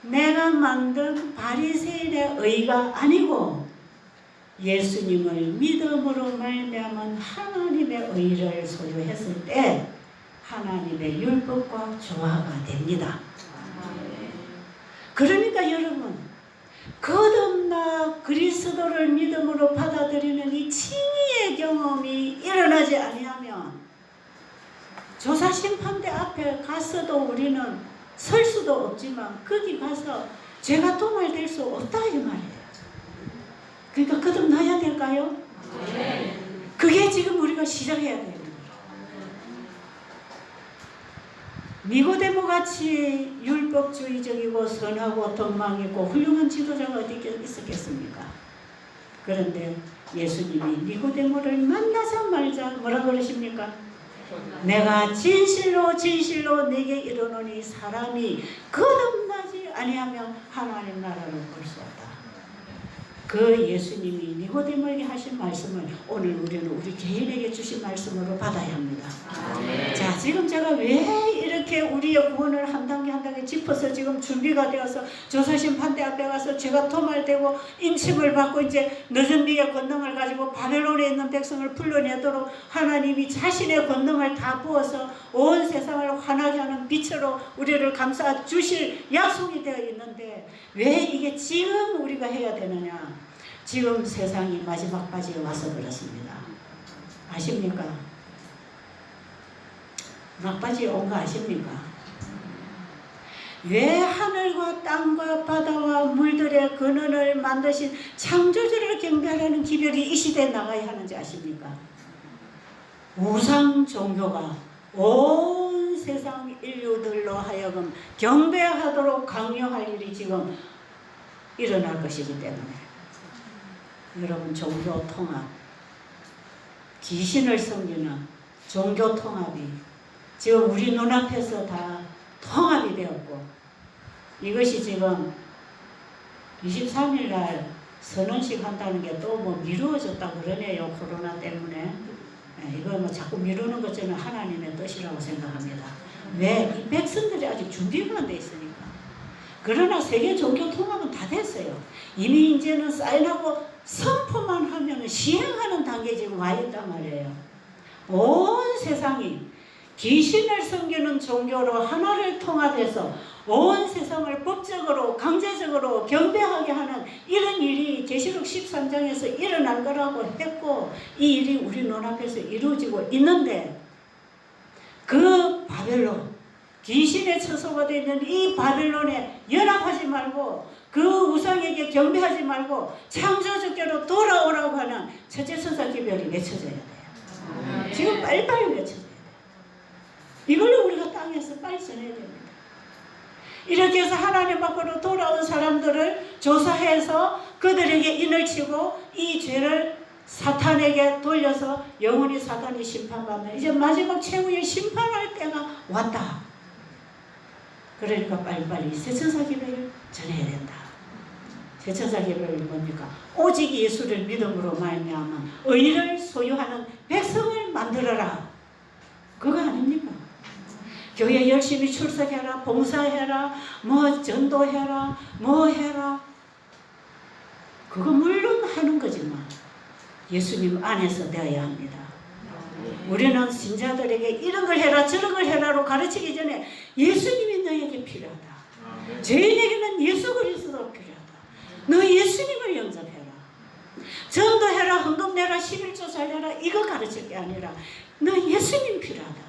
내가 만든 바리새인의 의가 아니고 예수님을 믿음으로 말미암은 하나님의 의를 소유했을 때 하나님의 율법과 조화가 됩니다. 그러니까 여러분, 거듭나 그리스도를 믿음으로 받아들이는 이 칭의의 경험이 일어나지 아니하면 조사심판대 앞에 갔어도 우리는 설 수도 없지만 거기 가서 죄가 도말될 수 없다 이 말이에요. 그러니까 거듭나야 될까요? 그게 지금 우리가 시작해야 돼요. 니고데모 같이 율법주의적이고 선하고 덕망있고 훌륭한 지도자가 어디 있었겠습니까? 그런데 예수님이 니고데모를 만나자마자 뭐라 그러십니까? 내가 진실로 진실로 내게 이르노니 사람이 거듭나지 아니하면 하나님 나라를 볼 수 없다. 그 예수님이 니고데모에게 하신 말씀을 오늘 우리는 우리 개인에게 주신 말씀으로 받아야 합니다. 자, 지금 제가 왜 이렇게 우리의 구원을 한 단계 한 단계 짚어서 지금 준비가 되어서 조사심판대 앞에 가서 죄가 도말되고 인침을 받고 이제 늦은 미의 권능을 가지고 바벨론에 있는 백성을 풀려내도록 하나님이 자신의 권능을 다 부어서 온 세상을 환하게 하는 빛으로 우리를 감싸 주실 약속이 되어 있는데 왜 이게 지금 우리가 해야 되느냐? 지금 세상이 마지막 까지에 와서 그렇습니다. 아십니까? 막바지에 온 거 아십니까? 왜 하늘과 땅과 바다와 물들의 근원을 만드신 창조주를 경배하라는 기별이 이 시대에 나가야 하는지 아십니까? 우상 종교가 온 세상 인류들로 하여금 경배하도록 강요할 일이 지금 일어날 것이기 때문에 여러분, 종교 통합, 귀신을 섬기는 종교 통합이 지금 우리 눈앞에서 다 통합이 되었고 이것이 지금 23일 날 선언식 한다는 게 또 뭐 미루어졌다고 그러네요. 코로나 때문에. 이거 뭐 자꾸 미루는 것 저는 하나님의 뜻이라고 생각합니다. 왜? 이 백성들이 아직 준비가 안 돼 있으니까. 그러나 세계 종교 통합은 다 됐어요. 이미 이제는 사인하고 선포만 하면 시행하는 단계에 지금 와 있단 말이에요. 온 세상이 귀신을 섬기는 종교로 하나를 통합해서 온 세상을 법적으로 강제적으로 경배하게 하는 이런 일이 계시록 13장에서 일어날 거라고 했고 이 일이 우리 눈앞에서 이루어지고 있는데 그 바벨론, 귀신의 처소가 되어 있는 이 바벨론에 연합하지 말고 그 우상에게 경배하지 말고 창조주께로 돌아오라고 하는 첫째 천사 기별이 외쳐져야 돼요. 지금 빨리빨리 외쳐져야 돼요. 이걸로 우리가 땅에서 빨리 전해야 됩니다. 이렇게 해서 하나님 앞으로 돌아온 사람들을 조사해서 그들에게 인을 치고 이 죄를 사탄에게 돌려서 영원히 사탄이 심판받는 이제 마지막 최후의 심판할 때가 왔다. 그러니까 빨리빨리 세천사 기별을 전해야 된다. 세천사 기별이 뭡니까? 오직 예수를 믿음으로 말미암아 의를 소유하는 백성을 만들어라. 그거 아닙니까? 교회 열심히 출석해라, 봉사해라, 뭐 전도해라, 뭐 해라. 그거 물론 하는 거지만 예수님 안에서 되어야 합니다. 우리는 신자들에게 이런 걸 해라 저런 걸 해라로 가르치기 전에 예수님이 너에게 필요하다. 죄인에게는 예수 그리스도가 필요하다. 너 예수님을 영접해라. 전도해라, 헌금 내라, 11조 살려라 이거 가르칠 게 아니라 너 예수님 필요하다.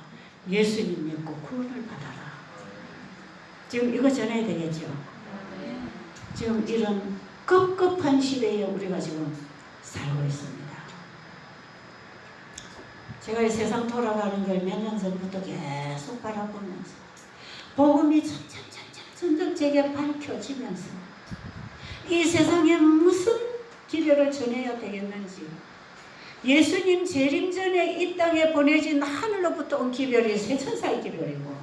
예수님 믿고 구원을 받아라. 지금 이거 전해야 되겠죠. 지금 이런 급급한 시대에 우리가 지금 살고 있습니다. 제가 이 세상 돌아가는 걸 몇 년 전부터 계속 바라보면서 복음이 점점 제게 밝혀지면서 이 세상에 무슨 기별을 전해야 되겠는지 예수님 재림 전에 이 땅에 보내진 하늘로부터 온 기별이 세천사의 기별이고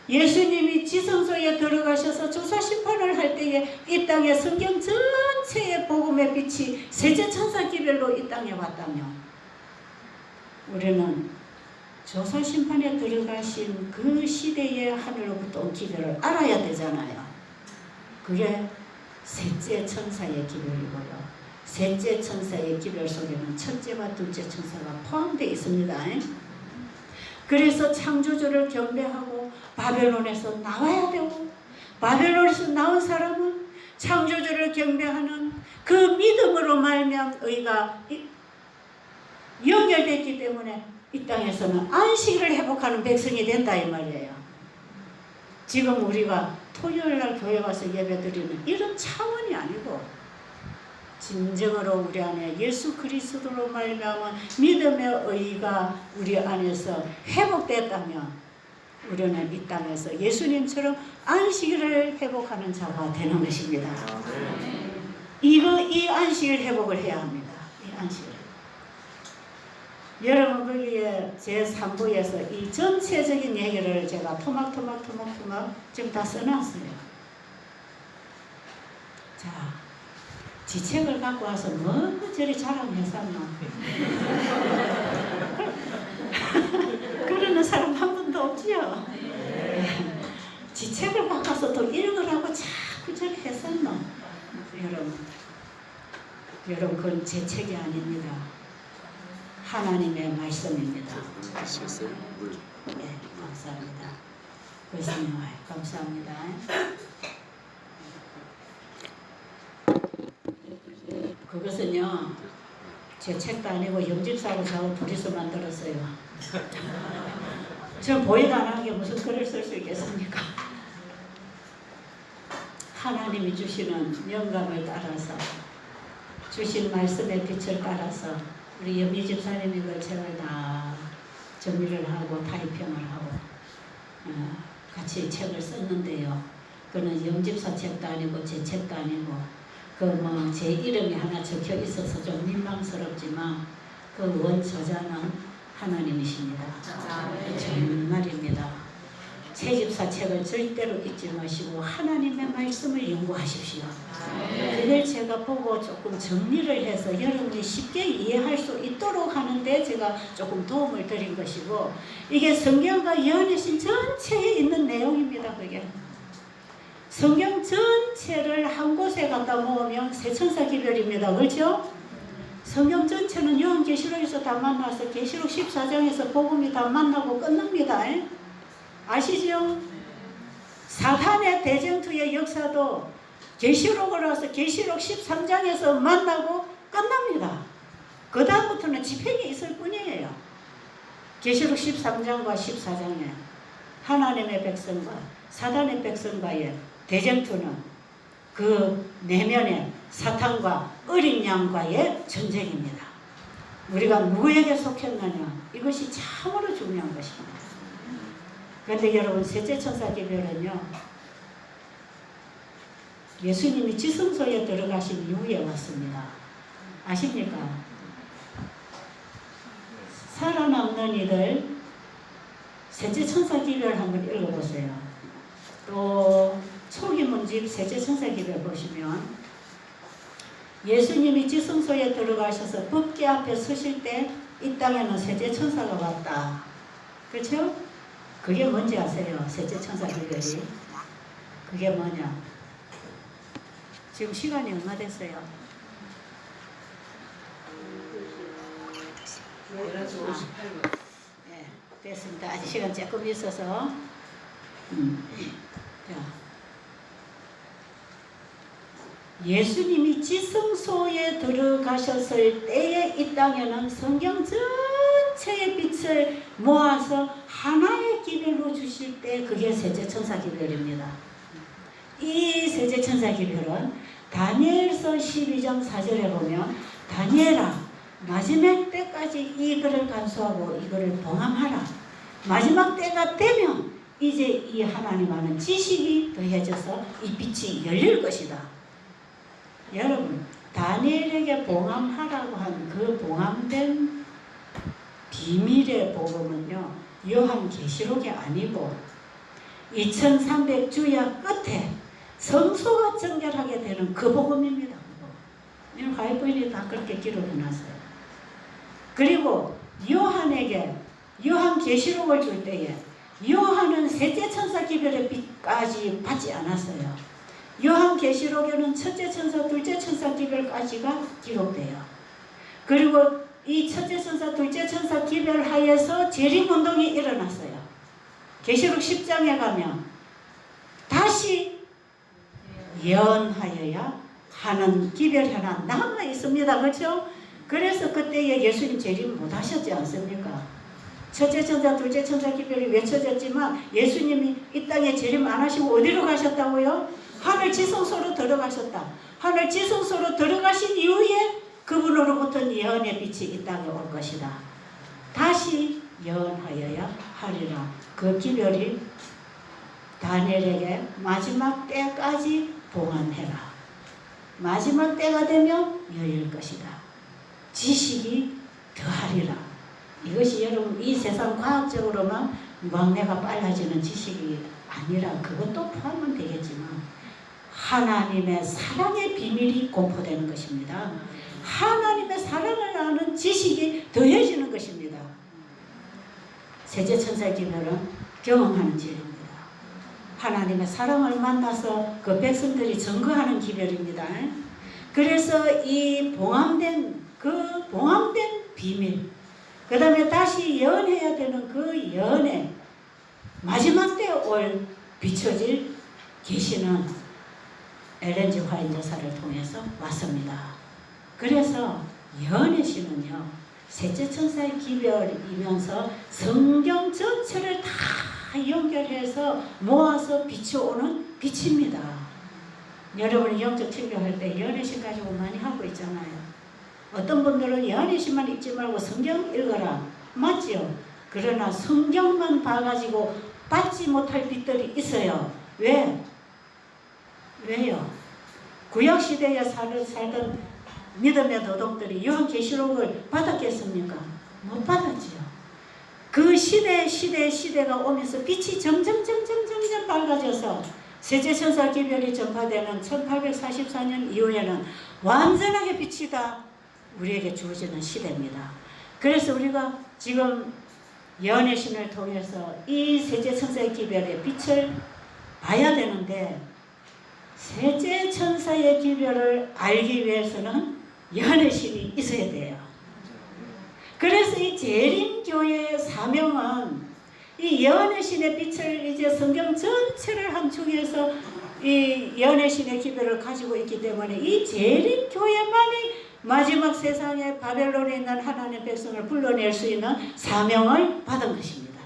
예수님이 지성소에 들어가셔서 조사심판을 할 때에 이 땅에 성경 전체의 복음의 빛이 세천사 기별로 이 땅에 왔다면 우리는 조사 심판에 들어가신 그 시대의 하늘로부터 온 기별을 알아야 되잖아요. 그게 셋째 천사의 기별이고요. 셋째 천사의 기별 속에는 첫째와 둘째 천사가 포함되어 있습니다. 그래서 창조주를 경배하고 바벨론에서 나와야 되고, 바벨론에서 나온 사람은 창조주를 경배하는 그 믿음으로 말미암아 의가 연결됐기 때문에 이 땅에서는 안식일을 회복하는 백성이 된다 이 말이에요. 지금 우리가 토요일날 교회 와서 예배드리는 이런 차원이 아니고, 진정으로 우리 안에 예수 그리스도로 말미암아 믿음의 의가 우리 안에서 회복됐다면 우리는 이 땅에서 예수님처럼 안식일을 회복하는 자가 되는 것입니다. 이 안식일 회복을 해야 합니다. 이 안식일. 여러분 거기에 제3부에서 이 전체적인 얘기를 제가 토막토막 지금 다 써놨어요. 자, 지책을 갖고 와서 뭐 저리 자랑했었나. 그러는 사람 한 분도 없지요. 지책을 갖고 와서 또 읽으라고 자꾸 저리 했었나. 여러분 그건 제 책이 아닙니다. 하나님의 말씀입니다. 네, 감사합니다. 그렇습니다. 감사합니다. 그것은요, 제 책도 아니고 영집사하고 저하고 둘이서 만들었어요. 저 보이도 안 하는 게 무슨 글을 쓸 수 있겠습니까? 하나님이 주시는 영감을 따라서, 주신 말씀의 빛을 따라서 우리 여미 집사님이 그 책을 다 정리를 하고 타이핑을 하고 같이 책을 썼는데요. 그는 영집사 책도 아니고 제 책도 아니고 제 이름이 하나 적혀 있어서 좀 민망스럽지만 그 원저자는 하나님이십니다. 정말입니다. 새 집사 책을 절대로 잊지 마시고 하나님의 말씀을 연구하십시오. 그걸 제가 보고 조금 정리를 해서 여러분이 쉽게 이해할 수 있도록 하는데 제가 조금 도움을 드린 것이고, 이게 성경과 요한계시 전체에 있는 내용입니다. 그게 성경 전체를 한 곳에 갖다 모으면 세천사 기별입니다. 그렇죠? 성경 전체는 요한계시록에서 다 만나서 계시록 14장에서 복음이 다 만나고 끝납니다. 아시죠? 사탄의 대쟁투의 역사도 계시록으로 와서 계시록 13장에서 만나고 끝납니다. 그 다음부터는 집행이 있을 뿐이에요. 계시록 13장과 14장에 하나님의 백성과 사탄의 백성과의 대쟁투는 그 내면의 사탄과 어린 양과의 전쟁입니다. 우리가 누구에게 속했느냐, 이것이 참으로 중요한 것입니다. 그런데 여러분, 셋째 천사 기별은요, 예수님이 지성소에 들어가신 이후에 왔습니다. 아십니까? 살아남는 이들 셋째 천사 기별 한번 읽어보세요. 또 초기문집 셋째 천사 기별 보시면 예수님이 지성소에 들어가셔서 법궤 앞에 서실 때 이 땅에는 셋째 천사가 왔다. 그렇죠? 그게 뭔지 아세요? 셋째 천사 기별이. 그게 뭐냐? 지금 시간이 얼마 됐어요? 11시 58분. 네, 됐습니다. 아직 시간 조금 있어서. 자, 예수님이 지성소에 들어가셨을 때에 이 땅에는 성경 전체의 빛을 모아서 하나의 기별로 주실 때 그게 셋째 천사 기별입니다. 이 셋째 천사 기별은 다니엘서 12장 4절에 보면 다니엘아, 마지막 때까지 이거를 간수하고 이거를 봉함하라. 마지막 때가 되면 이제 이 하나님 아는 지식이 더해져서 이 빛이 열릴 것이다. 여러분, 다니엘에게 봉함하라고 한 그 봉함된 비밀의 복음은요, 요한계시록이 아니고 2300주야 끝에 성소가 정결하게 되는 그 복음입니다. 이런 가이드라인이 다 그렇게 기록해놨어요. 그리고 요한에게 요한 계시록을 줄 때에 요한은 셋째 천사 기별의 빛까지 받지 않았어요. 요한 계시록에는 첫째 천사, 둘째 천사 기별까지가 기록돼요. 그리고 이 첫째 천사, 둘째 천사 기별 하에서 재림운동이 일어났어요. 계시록 10장에 가면 다시 예언하여야 하는 기별이 하나 남아 있습니다. 그렇죠? 그래서 그때에 예수님 재림 못 하셨지 않습니까? 첫째 천사, 둘째 천사 기별이 외쳐졌지만 예수님이 이 땅에 재림 안 하시고 어디로 가셨다고요? 하늘 지성소로 들어가셨다. 하늘 지성소로 들어가신 이후에 그분으로부터 예언의 빛이 이 땅에 올 것이다. 다시 예언하여야 하리라. 그 기별이 다니엘에게 마지막 때까지 봉안해라. 마지막 때가 되면 열릴 것이다. 지식이 더하리라. 이것이 여러분 이 세상 과학적으로만 막내가 빨라지는 지식이 아니라 그것도 포함은 되겠지만 하나님의 사랑의 비밀이 공포되는 것입니다. 하나님의 사랑을 아는 지식이 더해지는 것입니다. 셋째 천사의 기별은 경험하는 지혜입니다. 하나님의 사랑을 만나서 그 백성들이 증거하는 기별입니다. 그래서 이 봉함된 비밀, 그 다음에 다시 예언해야 되는 그 예언에 마지막 때 올 비춰질 계시는 엘렌지 화인 여사를 통해서 왔습니다. 그래서 예언의 신은요, 셋째 천사의 기별이면서 성경 전체를 다 연결해서 모아서 비춰오는 빛입니다. 여러분이 영적 친교할 때 예언의 신 가지고 많이 하고 있잖아요. 어떤 분들은 예언의 신만 읽지 말고 성경 읽어라. 맞지요? 그러나 성경만 봐가지고 받지 못할 빛들이 있어요. 왜? 왜요? 구약시대에 살던 믿음의 도덕들이 요한계시록을 받았겠습니까? 못 받았지요. 그 시대가 오면서 빛이 점점 밝아져서 셋째 천사 기별이 전파되는 1844년 이후에는 완전하게 빛이 다 우리에게 주어지는 시대입니다. 그래서 우리가 지금 예언의 신을 통해서 이 셋째 천사의 기별의 빛을 봐야 되는데 셋째 천사의 기별을 알기 위해서는 예언의 신이 있어야 돼요. 그래서 이 재림교회의 사명은 이 예언의 신의 빛을 이제 성경 전체를 함축해서 이 예언의 신의 기별을 가지고 있기 때문에 이 재림교회만이 마지막 세상에 바벨론에 있는 하나님의 백성을 불러낼 수 있는 사명을 받은 것입니다.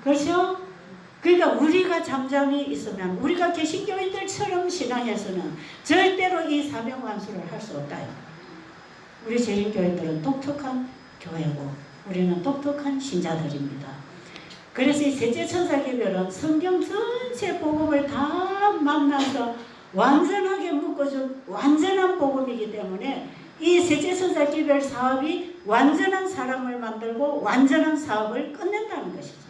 그렇죠? 그러니까 우리가 잠잠히 있으면 우리가 개신교인들처럼 신앙해서는 절대로 이 사명 완수를 할 수 없다. 우리 재림교인들은 독특한 교회고 우리는 독특한 신자들입니다. 그래서 이 셋째 천사 기별은 성경 전체 복음을 다 만나서 완전하게 묶어준 완전한 복음이기 때문에 이 셋째 천사 기별 사업이 완전한 사람을 만들고 완전한 사업을 끝낸다는 것이죠.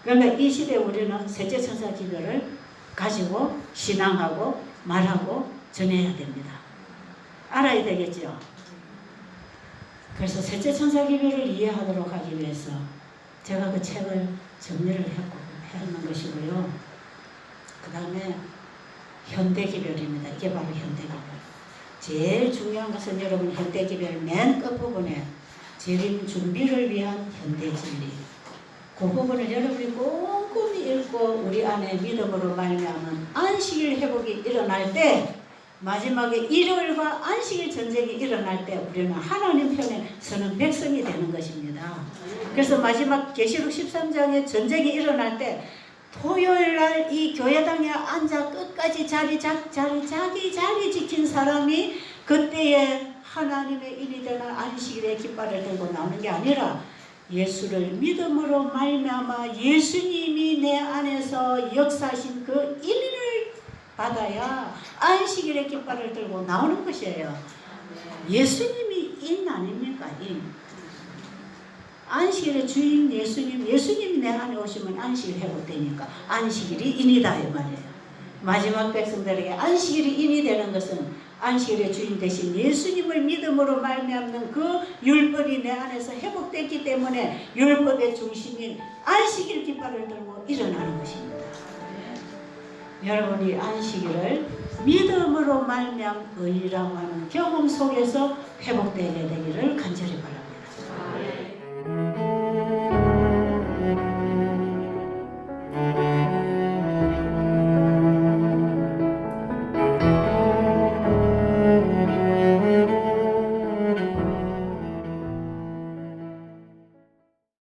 그러니까 이 시대에 우리는 셋째 천사 기별을 가지고 신앙하고 말하고 전해야 됩니다. 알아야 되겠죠. 그래서 셋째 천사 기별을 이해하도록 하기 위해서 제가 그 책을 정리를 했는 것이고요. 그 다음에 현대기별입니다. 이게 바로 현대기별. 제일 중요한 것은 여러분 현대기별 맨 끝부분에 재림 준비를 위한 현대진리. 그 부분을 여러분이 꼼꼼히 읽고 우리 안에 믿음으로 말미암은 안식일 회복이 일어날 때 마지막에 일요일과 안식일 전쟁이 일어날 때 우리는 하나님 편에 서는 백성이 되는 것입니다. 그래서 마지막 계시록 13장에 전쟁이 일어날 때 토요일날 이 교회당에 앉아 끝까지 자기 자리 지킨 사람이 그때에 하나님의 인이 되는 안식일의 깃발을 들고 나오는 게 아니라 예수를 믿음으로 말미암아 예수님이 내 안에서 역사하신 그 인을 받아야 안식일의 깃발을 들고 나오는 것이에요. 예수님이 인 아닙니까? 인. 안식일의 주인 예수님이 내 안에 오시면 안식일 회복되니까 안식일이 인이다 이 말이에요. 마지막 백성들에게 안식일이 인이 되는 것은 안식일의 주인 되신 예수님을 믿음으로 말미암는 그 율법이 내 안에서 회복됐기 때문에 율법의 중심인 안식일 깃발을 들고 일어나는 것입니다. 여러분이 안식일을 믿음으로 말미암 의라고 하는 경험 속에서 회복되게 되기를